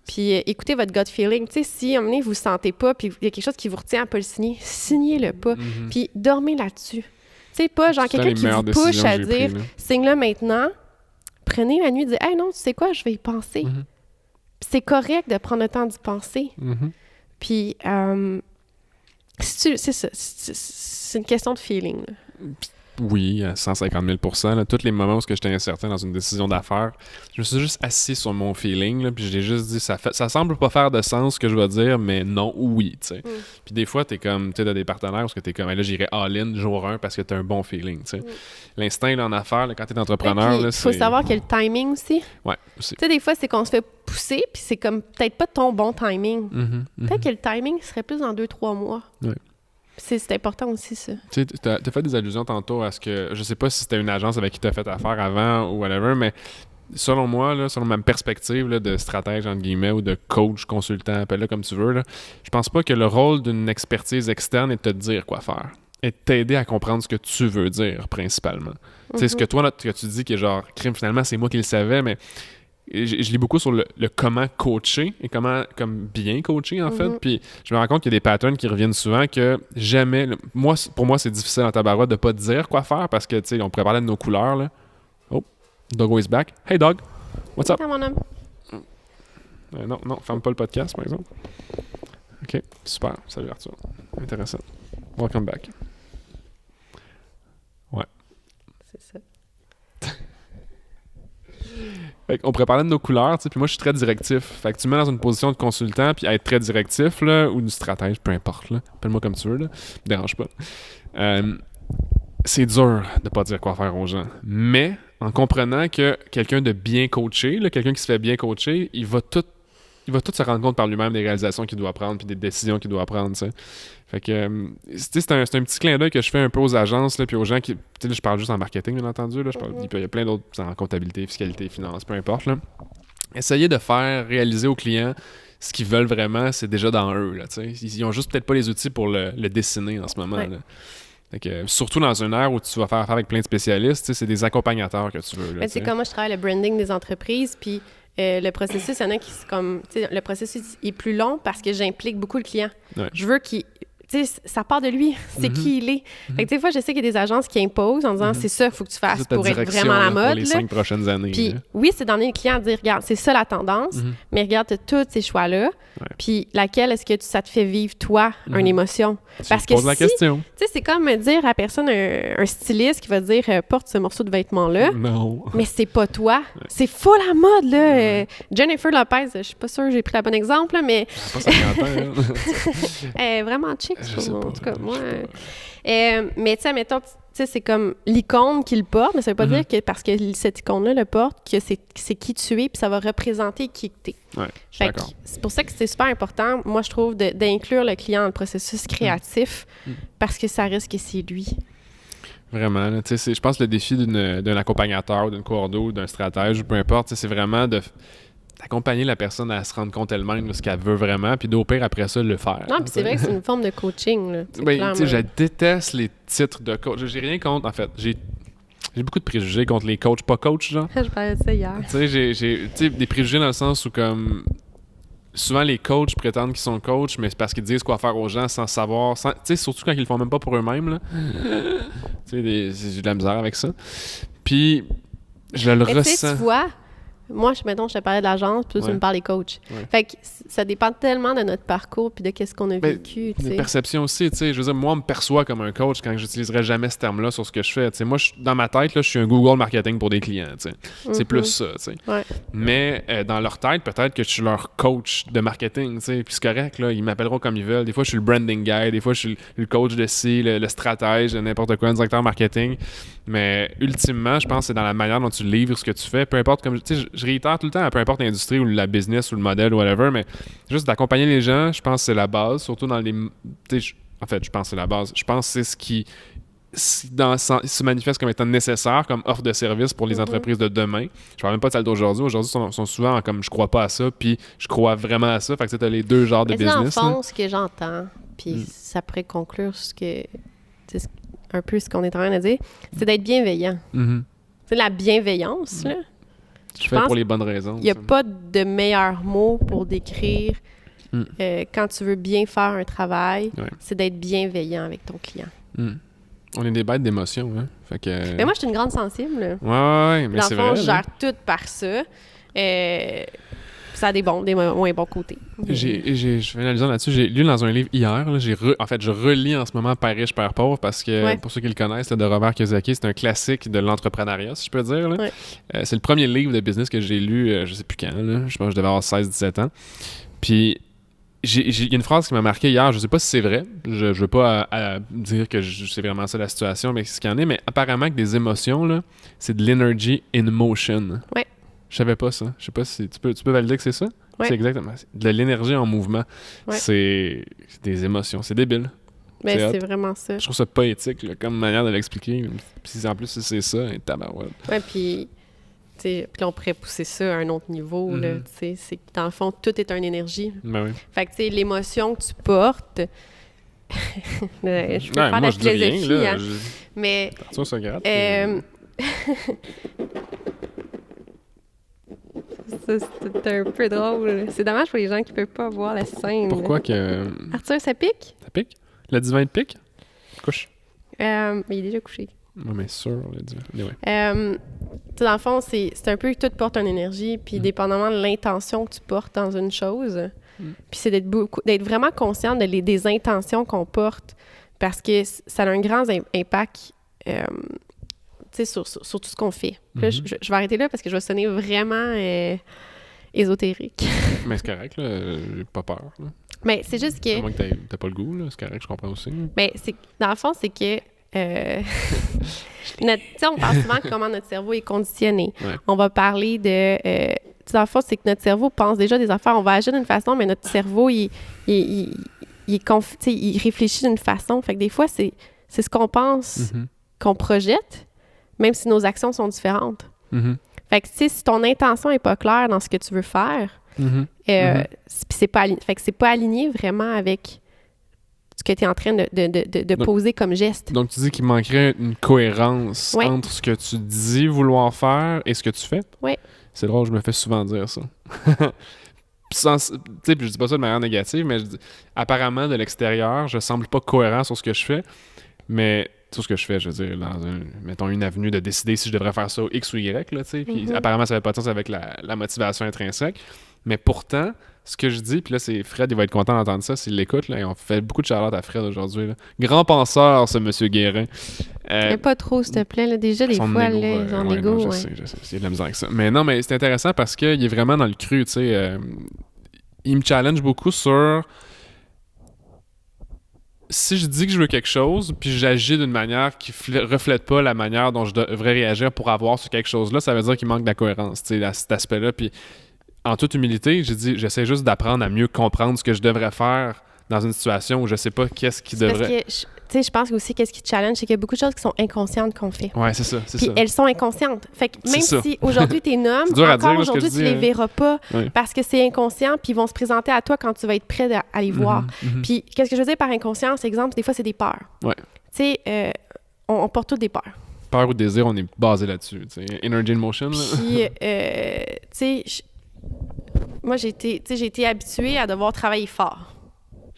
Puis écoutez votre gut feeling. Tu sais, si à un moment donné, vous ne sentez pas, puis il y a quelque chose qui vous retient à ne pas le signer, signez-le pas. Puis dormez là-dessus. Tu sais, pas genre quelqu'un qui vous push à dire « signe-le maintenant », prenez la nuit et dites « hey non, tu sais quoi, je vais y penser ». C'est correct de prendre le temps d'y penser. Puis C'est ça. C'est une question de feeling. Là. Oui, à 150 000 %. Tous les moments où j'étais incertain dans une décision d'affaires, je me suis juste assis sur mon feeling, là, puis j'ai juste dit, ça semble pas faire de sens ce que je vais dire, mais non ou oui, tu sais. Puis des fois, t'es comme, tu sais, t'as des partenaires où t'es comme, là, j'irai all-in jour 1 parce que t'as un bon feeling, tu sais. L'instinct, là, en affaires, là, quand t'es entrepreneur, là, c'est... Il faut savoir qu'il y a le timing aussi. Ouais, aussi. Tu sais, des fois, c'est qu'on se fait pousser, puis c'est comme, peut-être pas ton bon timing. Peut-être que le timing serait plus dans 2-3 mois. Ouais. C'est important aussi, ça. Tu sais, t'as fait des allusions tantôt à ce que... Je sais pas si c'était une agence avec qui t'as fait affaire avant ou whatever, mais selon moi, là, selon ma perspective là, de stratège, entre guillemets, ou de coach, consultant, appelle-le comme tu veux, là, je pense pas que le rôle d'une expertise externe est de te dire quoi faire. Et de t'aider à comprendre ce que tu veux dire, principalement. Tu sais, ce que toi, là, que tu dis qui est genre, crime, finalement, c'est moi qui le savais, mais... Je lis beaucoup sur le comment coacher et comment comme bien coacher en fait, puis je me rends compte qu'il y a des patterns qui reviennent souvent que jamais pour moi c'est difficile en tabarouette de pas te dire quoi faire parce que tu sais on pourrait parler de nos couleurs là. Oh, Doggo is back. Hey dog, what's up? Mon homme. Non, ferme pas le podcast par exemple. Ok, super, salut Arthur, intéressant. Welcome back. Ouais. C'est ça. Fait on pourrait parler de nos couleurs, tu sais, puis moi je suis très directif. Fait que tu me mets dans une position de consultant puis être très directif là, ou du stratège, peu importe là. Appelle-moi comme tu veux là, me dérange pas. C'est dur de pas dire quoi faire aux gens, mais en comprenant que quelqu'un de bien coaché, là, quelqu'un qui se fait bien coacher, il va tout se rendre compte par lui-même des réalisations qu'il doit prendre puis des décisions qu'il doit prendre, tu sais. Fait que, c'est un petit clin d'œil que je fais un peu aux agences, là, puis aux gens qui... Tu sais, là, je parle juste en marketing, bien entendu, là, il y a plein d'autres en comptabilité, fiscalité, finance, peu importe, là. Essayer de faire réaliser aux clients ce qu'ils veulent vraiment, c'est déjà dans eux, là, tu sais. Ils ont juste peut-être pas les outils pour le dessiner en ce moment, là. Fait que, surtout dans une ère où tu vas faire affaire avec plein de spécialistes, c'est des accompagnateurs que tu veux. Là, c'est comme moi, je travaille le branding des entreprises, puis le processus, il y en a qui, comme, le processus est plus long parce que j'implique beaucoup le client. Ouais. Je veux qu'il... Tu sais, ça part de lui, c'est qui il est. Fait que des fois, je sais qu'il y a des agences qui imposent en disant c'est ça qu'il faut que tu fasses pour être vraiment à la mode. Pour les 5 prochaines années. Puis oui, c'est d'emmener le client à dire regarde, c'est ça la tendance, mais regarde, tu as tous ces choix-là. Ouais. Puis laquelle est-ce que ça te fait vivre, toi, une émotion? Parce que la question. Tu sais, c'est comme dire à la personne, un styliste qui va dire porte ce morceau de vêtement-là. Non. Mais c'est pas toi. Ouais. C'est full la mode, là. Jennifer Lopez, je suis pas sûre que j'ai pris le bon exemple, là, mais. Pas 50 ans, elle est vraiment chic, je sais pas. En tout cas, moi. Mais tu sais, mettons, c'est comme l'icône qui le porte, mais ça veut pas dire que parce que cette icône-là le porte, que c'est qui tu es, puis ça va représenter qui tu es. Ouais, je suis d'accord. C'est pour ça que c'est super important, moi, je trouve, d'inclure le client dans le processus créatif, parce que ça risque que c'est lui. Vraiment. Je pense que le défi d'un accompagnateur, d'une coordo, d'un stratège, peu importe, c'est vraiment d'accompagner la personne à se rendre compte elle-même de ce qu'elle veut vraiment, puis d'au pire, après ça, le faire. Non, puis c'est vrai que c'est une forme de coaching. Là, ben, je déteste les titres de coach. J'ai rien contre, en fait. J'ai beaucoup de préjugés contre les coachs, pas coachs, genre. Je parlais de ça hier. Tu sais, j'ai des préjugés dans le sens où, comme... Souvent, les coachs prétendent qu'ils sont coachs, mais c'est parce qu'ils disent quoi faire aux gens sans savoir. Tu sais, surtout quand ils le font même pas pour eux-mêmes, là. Tu sais, j'ai de la misère avec ça. Puis, je le ressens. Tu vois... Moi, mettons, je te parlais de l'agence, puis tu me parles des coachs. Ouais. Fait que ça dépend tellement de notre parcours puis de qu'est-ce qu'on a vécu, tu sais. Des perceptions aussi, tu sais. Je veux dire, moi, on me perçoit comme un coach quand j'utiliserai jamais ce terme-là sur ce que je fais. Tu sais, moi, dans ma tête, là, je suis un Google marketing pour des clients, tu sais. C'est plus ça, tu sais. Ouais. Mais dans leur tête, peut-être que je suis leur coach de marketing, tu sais. Puis c'est correct, là, ils m'appelleront comme ils veulent. Des fois, je suis le branding guy, des fois, je suis le coach de ci, le stratège, n'importe quoi, le directeur marketing. Mais ultimement, je pense que c'est dans la manière dont tu livres ce que tu fais. Peu importe, comme tu sais, je réitère tout le temps, peu importe l'industrie ou la business ou le modèle ou whatever, mais juste d'accompagner les gens, je pense que c'est la base, surtout dans les... En fait, je pense que c'est la base. Je pense que c'est ce qui se manifeste comme étant nécessaire comme offre de service pour les entreprises de demain. Je parle même pas de celle d'aujourd'hui. Aujourd'hui, sont souvent comme je crois pas à ça, puis je crois vraiment à ça. Fait que tu as les deux genres de business. C'est dans le fond ce que j'entends, puis ça pourrait conclure un peu ce qu'on est en train de dire, c'est d'être bienveillant. C'est la bienveillance, là. Je fais pour les bonnes raisons. Il n'y a pas de meilleur mot pour décrire quand tu veux bien faire un travail, c'est d'être bienveillant avec ton client. On est des bêtes d'émotion, hein? Fait que... Mais moi, je suis une grande sensible. Ouais, mais c'est vrai. Dans le fond, je gère tout par ça. Ça a des bons, des moins bons côtés. Je fais une allusion là-dessus. J'ai lu dans un livre hier, là, en fait, je relis en ce moment Père riche, Père pauvre, parce que, pour ceux qui le connaissent, là, de Robert Kiyosaki, c'est un classique de l'entrepreneuriat, si je peux dire. Là. C'est le premier livre de business que j'ai lu, je sais plus quand, là, je pense que je devais avoir 16-17 ans. Puis, il y a une phrase qui m'a marqué hier, je sais pas si c'est vrai, je veux pas dire que c'est vraiment ça la situation, mais ce qu'il y en est, mais apparemment que des émotions, là, c'est de l'energy in motion. Ouais. Je savais pas ça. Je sais pas si tu peux valider que c'est ça? Ouais. C'est exactement. C'est de l'énergie en mouvement. Ouais. C'est des émotions. C'est débile. Mais c'est vraiment ça. Je trouve ça poétique là, comme manière de l'expliquer. Puis en plus, si c'est ça, tabarouette. Ouais, puis là, on pourrait pousser ça à un autre niveau. Là, c'est que dans le fond, tout est une énergie. Ben oui. Fait que, tu sais, l'émotion que tu portes... je peux faire de la philosophie, rien, là, hein. Mais... Attention, ça gratte. Ça, c'est un peu drôle. C'est dommage pour les gens qui ne peuvent pas voir la scène. Pourquoi que... Arthur, ça pique? Ça pique? Le divin te pique? Couche. Mais il est déjà couché. Oui, mais sûr, le divin. Anyway. Tu sais, dans le fond, c'est un peu que tout porte une énergie, puis dépendamment de l'intention que tu portes dans une chose, puis c'est d'être vraiment conscient des intentions qu'on porte, parce que ça a un grand impact sur tout ce qu'on fait. Là, je vais arrêter là parce que je vais sonner vraiment ésotérique. Mais c'est correct, là. J'ai pas peur. Là. Mais c'est juste que... À moins que t'as pas le goût, là. C'est correct, je comprends aussi. Mais dans le fond, c'est que... on parle souvent de comment notre cerveau est conditionné. Ouais. On va parler de... dans le fond, c'est que notre cerveau pense déjà des affaires. On va agir d'une façon, mais notre cerveau, il réfléchit d'une façon. Fait que des fois, c'est ce qu'on pense qu'on projette, même si nos actions sont différentes. Fait que, si ton intention n'est pas claire dans ce que tu veux faire, c'est pas aligné vraiment avec ce que tu es en train de poser comme geste. Donc, tu dis qu'il manquerait une cohérence entre ce que tu dis vouloir faire et ce que tu fais? Oui. C'est drôle, je me fais souvent dire ça. Je dis pas ça de manière négative, mais apparemment, de l'extérieur, je semble pas cohérent sur ce que je fais, mais tout ce que je fais, je veux dire, mettons une avenue de décider si je devrais faire ça X ou Y, là, tu sais, puis apparemment, ça fait pas de sens avec la motivation intrinsèque, mais pourtant, ce que je dis, puis là, c'est Fred, il va être content d'entendre ça s'il l'écoute, là, et on fait beaucoup de shout-out à Fred aujourd'hui, là. Grand penseur, ce monsieur Guérin. Mais pas trop, s'il te plaît, là. Déjà, des fois, son ego, je sais, il y a de la misère avec ça. Mais non, mais c'est intéressant parce qu'il est vraiment dans le cru, tu sais. Il me challenge beaucoup sur... Si je dis que je veux quelque chose, puis j'agis d'une manière qui reflète pas la manière dont je devrais réagir pour avoir sur quelque chose-là, ça veut dire qu'il manque de la cohérence, tu sais, à cet aspect-là. Puis, en toute humilité, j'ai dit, j'essaie juste d'apprendre à mieux comprendre ce que je devrais faire dans une situation où je sais pas qu'est-ce qui devrait... Parce que, je pense aussi qu'est-ce qui te challenge, c'est qu'il y a beaucoup de choses qui sont inconscientes qu'on fait. Ouais, c'est ça, c'est Puis ça. elles sont inconscientes. Fait que même si aujourd'hui t'es nomme, encore aujourd'hui tu les verras pas parce que c'est inconscient, puis ils vont se présenter à toi quand tu vas être prêt à les voir. Puis qu'est-ce que je veux dire par inconscience, exemple, des fois c'est des peurs. Ouais. Tu sais, on porte toutes des peurs. Peur ou désir, on est basé là-dessus. T'sais. Energy in motion. Là. Puis, tu sais, moi j'ai été habituée à devoir travailler fort.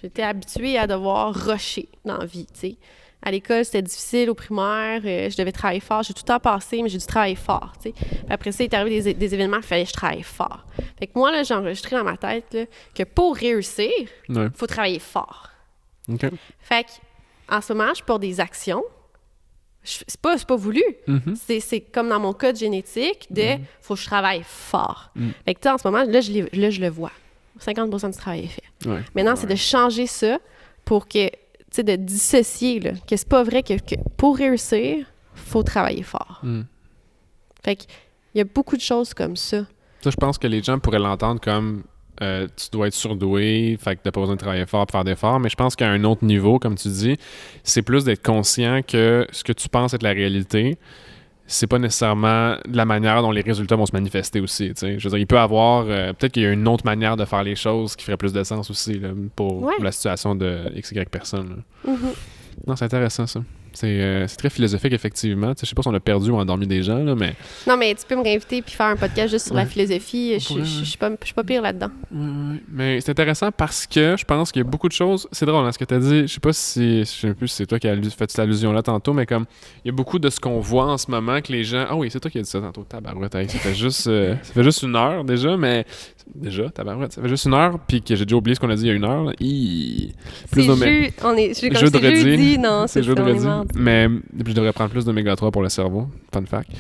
J'étais habituée à devoir rusher dans la vie, tu sais. À l'école, c'était difficile au primaire, je devais travailler fort. J'ai tout le temps passé, mais j'ai dû travailler fort, tu sais. Puis après ça, il est arrivé des événements, il fallait que je travaille fort. Fait que moi, là, j'ai enregistré dans ma tête là, que pour réussir, il faut travailler fort. OK. Fait que, en ce moment, je porte des actions. C'est pas voulu. C'est comme dans mon code génétique de faut que je travaille fort. Fait que, tu sais, en ce moment, là, je le vois. 50% du travail est fait. Ouais. Maintenant, c'est de changer ça pour que, tu sais, de dissocier, là, que c'est pas vrai que pour réussir, faut travailler fort. Fait qu'il y a beaucoup de choses comme ça. Ça, je pense que les gens pourraient l'entendre comme tu dois être surdoué, fait que t'as pas besoin de travailler fort pour faire d'efforts, mais je pense qu'à un autre niveau, comme tu dis, c'est plus d'être conscient que ce que tu penses être la réalité, c'est pas nécessairement de la manière dont les résultats vont se manifester aussi. T'sais. Je veux dire, il peut avoir... peut-être qu'il y a une autre manière de faire les choses qui ferait plus de sens aussi là, pour la situation de XY personne. Non, c'est intéressant ça. C'est très philosophique, effectivement. Je sais pas si on a perdu ou endormi des gens, là, mais... Non, mais tu peux me réinviter puis faire un podcast juste sur la philosophie. pourrait, Je suis pas pire là-dedans. Mais c'est intéressant parce que je pense qu'il y a beaucoup de choses... C'est drôle, hein, ce que tu as dit. Je sais sais plus si c'est toi qui as fait cette allusion-là tantôt, mais comme il y a beaucoup de ce qu'on voit en ce moment que les gens... Ah oui, c'est toi qui as dit ça tantôt. Tabarouette, ça fait juste 1 heure déjà, mais... Déjà, tabarouette, ça fait juste 1 heure, puis que j'ai déjà oublié ce qu'on a dit il y a 1 heure. Là. C'est jeudi, non, c'est jeudi. Mais je devrais prendre plus d'oméga 3 pour le cerveau. Fun fact.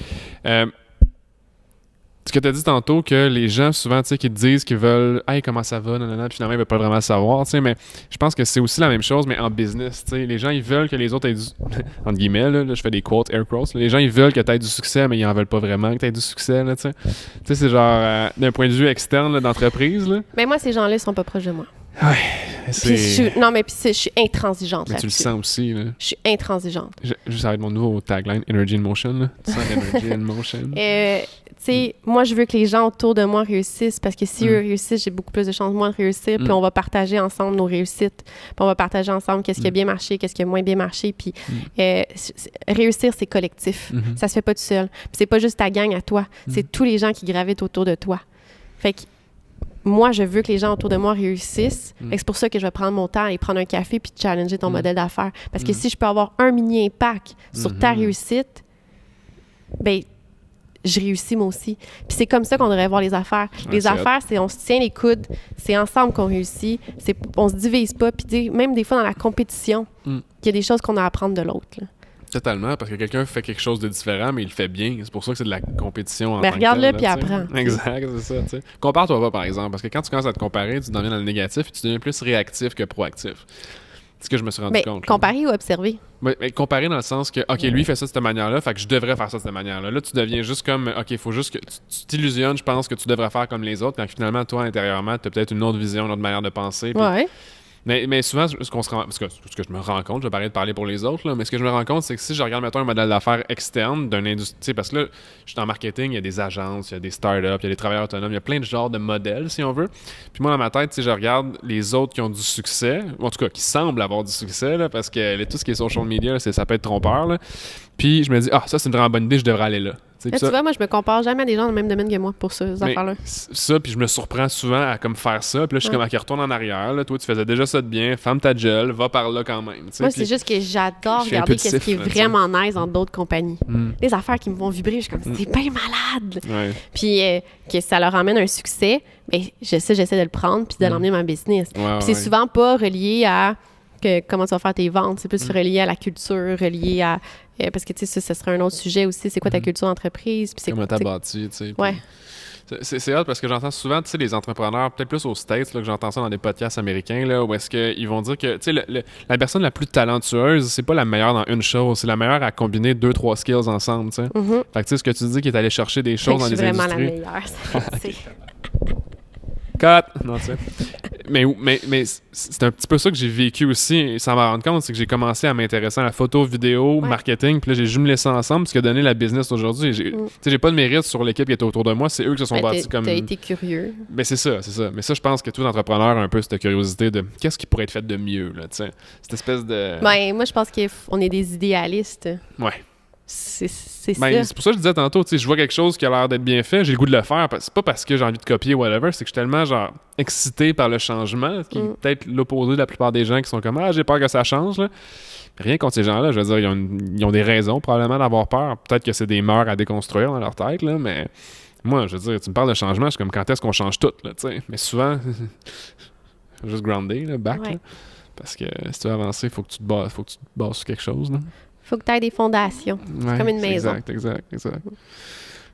Ce que tu as dit tantôt, que les gens, souvent, tu sais, qui te disent qu'ils veulent « Hey, comment ça va? » Puis finalement, ils veulent pas vraiment savoir, tu sais, mais je pense que c'est aussi la même chose, mais en business, tu sais. Les gens, ils veulent que les autres aient du... entre guillemets, là, je fais des quotes, air quotes. Les gens, ils veulent que tu aies du succès, mais ils en veulent pas vraiment que tu aies du succès, là, tu sais. Tu sais, c'est genre, d'un point de vue externe, là, d'entreprise, là. Mais moi, ces gens-là, ils sont pas proches de moi. Ouais, c'est... je suis intransigeante mais là-dessus. tu le sens aussi, là. Je suis intransigeante. Juste avec mon nouveau tagline, Energy in Motion, là. Tu sens Energy in Motion. Tu sais, moi, je veux que les gens autour de moi réussissent parce que si eux réussissent, j'ai beaucoup plus de chances, moi, de réussir. Puis on va partager ensemble nos réussites. Puis on va partager ensemble qu'est-ce qui a bien marché, qu'est-ce qui a moins bien marché. Puis réussir, c'est collectif. Ça se fait pas tout seul. Puis c'est pas juste ta gang à toi. C'est tous les gens qui gravitent autour de toi. Fait que moi, je veux que les gens autour de moi réussissent. C'est pour ça que je vais prendre mon temps et prendre un café puis challenger ton modèle d'affaires. Parce que si je peux avoir un mini impact sur ta réussite, ben je réussis moi aussi. Puis c'est comme ça qu'on devrait voir les affaires. Les affaires, c'est on se tient les coudes, c'est ensemble qu'on réussit, on se divise pas. Puis même des fois dans la compétition, il y a des choses qu'on a à apprendre de l'autre. Là. Totalement, parce que quelqu'un fait quelque chose de différent, mais il le fait bien. C'est pour ça que c'est de la compétition en mais tant regarde-le que puis apprends. Exact, c'est ça. T'sais. Compare-toi pas, par exemple, parce que quand tu commences à te comparer, tu deviens dans le négatif et tu deviens plus réactif que proactif. C'est ce que je me suis rendu compte. Comparer ou observer? Mais comparer dans le sens que, OK, lui, il fait ça de cette manière-là, fait que je devrais faire ça de cette manière-là. Là, tu deviens juste comme, OK, il faut juste que tu t'illusionnes, je pense, que tu devrais faire comme les autres, quand finalement, toi, intérieurement, tu as peut-être une autre vision, une autre manière de penser. Pis... Ouais. Mais souvent, ce que je me rends compte, je vais parler de parler pour les autres, là, mais ce que je me rends compte, c'est que si je regarde, mettons, un modèle d'affaires externe d'une industrie, parce que là, je suis en marketing, il y a des agences, il y a des startups, il y a des travailleurs autonomes, il y a plein de genres de modèles, si on veut. Puis moi, dans ma tête, je regarde les autres qui ont du succès, ou en tout cas, qui semblent avoir du succès, là, parce que tout ce qui est social media, là, ça peut être trompeur, là. Puis je me dis, ça, c'est une vraiment bonne idée, je devrais aller là. Là, tu vois, moi, je me compare jamais à des gens dans le même domaine que moi pour ces affaires-là. Ça, puis je me surprends souvent à comme faire ça. Puis là, je suis comme, OK, retourne en arrière. Là, toi, tu faisais déjà ça de bien. Ferme ta gueule, va par là quand même. Moi, c'est juste que j'adore regarder ce qui est vraiment nice dans d'autres compagnies. Les affaires qui me font vibrer, je suis comme, c'est bien malade. Ouais. Puis que ça leur amène un succès, bien, j'essaie de le prendre puis de l'emmener dans ma business. Puis c'est souvent pas relié à comment tu vas faire tes ventes. C'est plus relié à la culture, relié à... parce que, tu sais, ça serait un autre sujet aussi. C'est quoi ta culture d'entreprise? Puis comment t'as bâti, tu sais. Ouais. C'est hot parce que j'entends souvent, tu sais, les entrepreneurs, peut-être plus aux States, là, que j'entends ça dans des podcasts américains, là, où est-ce qu'ils vont dire que, tu sais, la personne la plus talentueuse, c'est pas la meilleure dans une chose, c'est la meilleure à combiner 2-3 skills ensemble, tu sais. Fait que, tu sais, ce que tu dis qui est allé chercher des choses dans les industries. Je suis vraiment la meilleure, Cut! Non, tu sais. Mais c'est un petit peu ça que j'ai vécu aussi, sans m'en rendre compte, c'est que j'ai commencé à m'intéresser à la photo, vidéo, marketing, puis là, j'ai jumelé ça ensemble, ce qui a donné la business aujourd'hui. Tu sais, j'ai pas de mérite sur l'équipe qui était autour de moi, c'est eux qui se sont bâtis comme... T'as été curieux. Ben c'est ça. Mais ça, je pense que tout entrepreneur a un peu cette curiosité de qu'est-ce qui pourrait être fait de mieux, là, tu sais. Cette espèce de... Ben, moi, je pense qu'on est des idéalistes. Ouais. C'est ça. C'est pour ça que je disais tantôt, tu sais, je vois quelque chose qui a l'air d'être bien fait, j'ai le goût de le faire. C'est pas parce que j'ai envie de copier whatever, c'est que je suis tellement genre excité par le changement, qui est peut-être l'opposé de la plupart des gens qui sont comme j'ai peur que ça change. Là. Rien contre ces gens-là, je veux dire, ils ont des raisons probablement d'avoir peur. Peut-être que c'est des mœurs à déconstruire dans leur tête, là, mais moi, je veux dire, tu me parles de changement, je suis comme quand est-ce qu'on change tout, là, tu sais. Mais souvent, juste grounder, là, back, là, parce que si tu veux avancer, il faut que tu te bases sur quelque chose, là. Faut que tu aies des fondations. C'est comme une maison. Exact.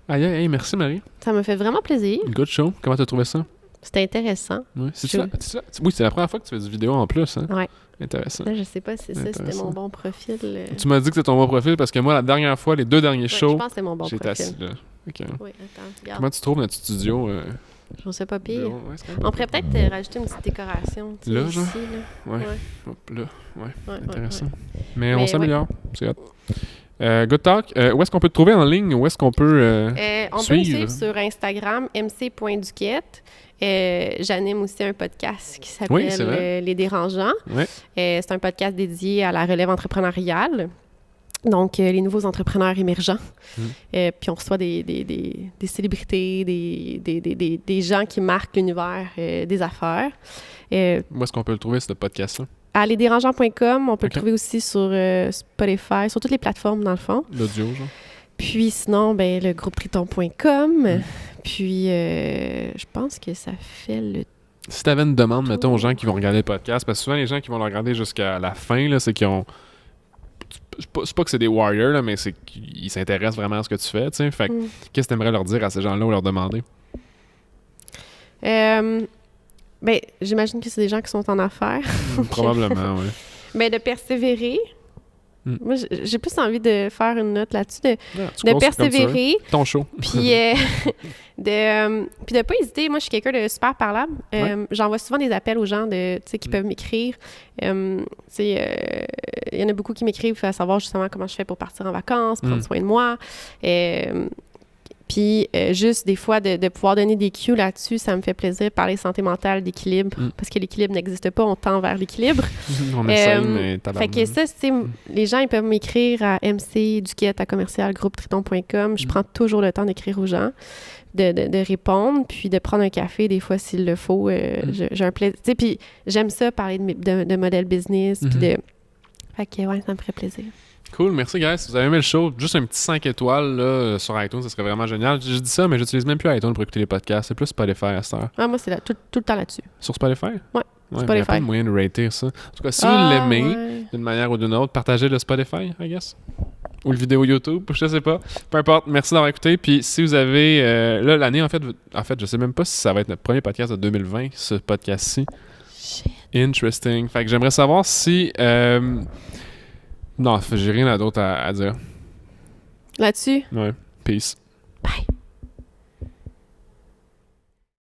Hey, merci Marie. Ça me fait vraiment plaisir. Good show. Comment t'as trouvé ça? C'était intéressant. Oui, c'est la première fois que tu fais du vidéo en plus, hein? Oui. Intéressant. Là, je sais pas si c'était mon bon profil. Tu m'as dit que c'était ton bon profil parce que moi, la dernière fois, les 2 derniers shows, je pense que c'est mon bon profil. J'étais assis là. Okay. Oui, attends, regarde. Comment tu trouves notre studio? Je sais pas pire. On pourrait peut-être rajouter une petite décoration. Là, genre? Ici, là. Ouais. Hop, là. Ouais. Intéressant. Mais on s'améliore. C'est hot. Good Talk, où est-ce qu'on peut te trouver en ligne? Où est-ce qu'on peut on peut me suivre sur Instagram, mc.duquette. J'anime aussi un podcast qui s'appelle Les Dérangeants. Ouais. C'est un podcast dédié à la relève entrepreneuriale. Donc, les nouveaux entrepreneurs émergents. Mm. Puis on reçoit des célébrités, des gens qui marquent l'univers des affaires. Où est-ce qu'on peut le trouver, ce podcast-là? À lesdérangeants.com, on peut OK. le trouver aussi sur Spotify, sur toutes les plateformes, dans le fond. L'audio, genre? Puis sinon, ben, le groupe triton.com. Puis je pense que ça fait le... Si tu avais une demande, mettons, aux gens qui vont regarder le podcast, parce que souvent, les gens qui vont le regarder jusqu'à la fin, là, c'est qu'ils ont... C'est pas que c'est des warriors, là, mais c'est qu'ils s'intéressent vraiment à ce que tu fais, tu sais. Fait que, qu'est-ce que tu aimerais leur dire à ces gens-là ou leur demander? Ben, j'imagine que c'est des gens qui sont en affaires. Probablement, oui. Ben, de persévérer. Moi, j'ai plus envie de faire une note là-dessus, de persévérer. Ton show. Puis de pas hésiter. Moi, je suis quelqu'un de super parlable. J'envoie souvent des appels aux gens qui peuvent m'écrire. Il y en a beaucoup qui m'écrivent à savoir justement comment je fais pour partir en vacances, prendre soin de moi. Puis juste des fois de pouvoir donner des cues là-dessus, ça me fait plaisir. Parler santé mentale, d'équilibre, parce que l'équilibre n'existe pas, on tend vers l'équilibre. On essaye, mais fait que ça, les gens, ils peuvent m'écrire à mcduquette@commercialgroupetriton.com. Je prends toujours le temps d'écrire aux gens, de répondre, puis de prendre un café des fois s'il le faut. J'ai un plaisir. Puis j'aime ça, parler de modèle business, puis de... Fait que ouais, ça me ferait plaisir. Cool, merci guys. Si vous avez aimé le show, juste un petit 5 étoiles là, sur iTunes, ça serait vraiment génial. Je dis ça, mais j'utilise même plus iTunes pour écouter les podcasts. C'est plus Spotify à cette heure. Ah, moi, c'est tout le temps là-dessus. Sur Spotify? Ouais, Spotify. Spotify. Il y a pas de moyen de rater ça. En tout cas, si vous l'aimez d'une manière ou d'une autre, partagez le Spotify, I guess. Ou le vidéo YouTube, je sais pas. Peu importe, merci d'avoir écouté. Puis si vous avez... là, l'année, en fait, je sais même pas si ça va être notre premier podcast de 2020, ce podcast-ci. Shit. Interesting. Fait que j'aimerais savoir si... non, j'ai rien d'autre à dire. Là-dessus? Ouais. Peace.